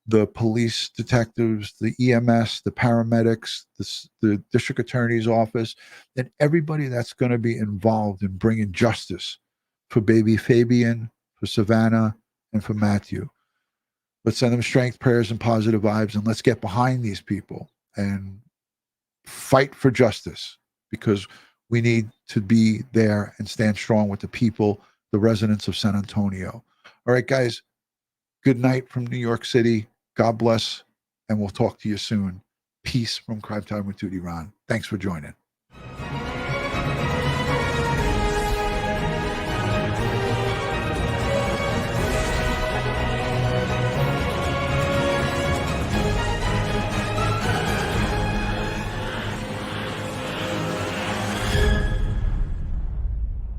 The police detectives, the EMS, the paramedics, the district attorney's office, and everybody that's going to be involved in bringing justice for baby Fabian, for Savanah, and for Matthew. Let's send them strength, prayers, and positive vibes, and let's get behind these people and fight for justice, because we need to be there and stand strong with the people, the residents of San Antonio. All right, guys, good night from New York City. God bless, and we'll talk to you soon. Peace from Crime Time with DutyRon. Thanks for joining.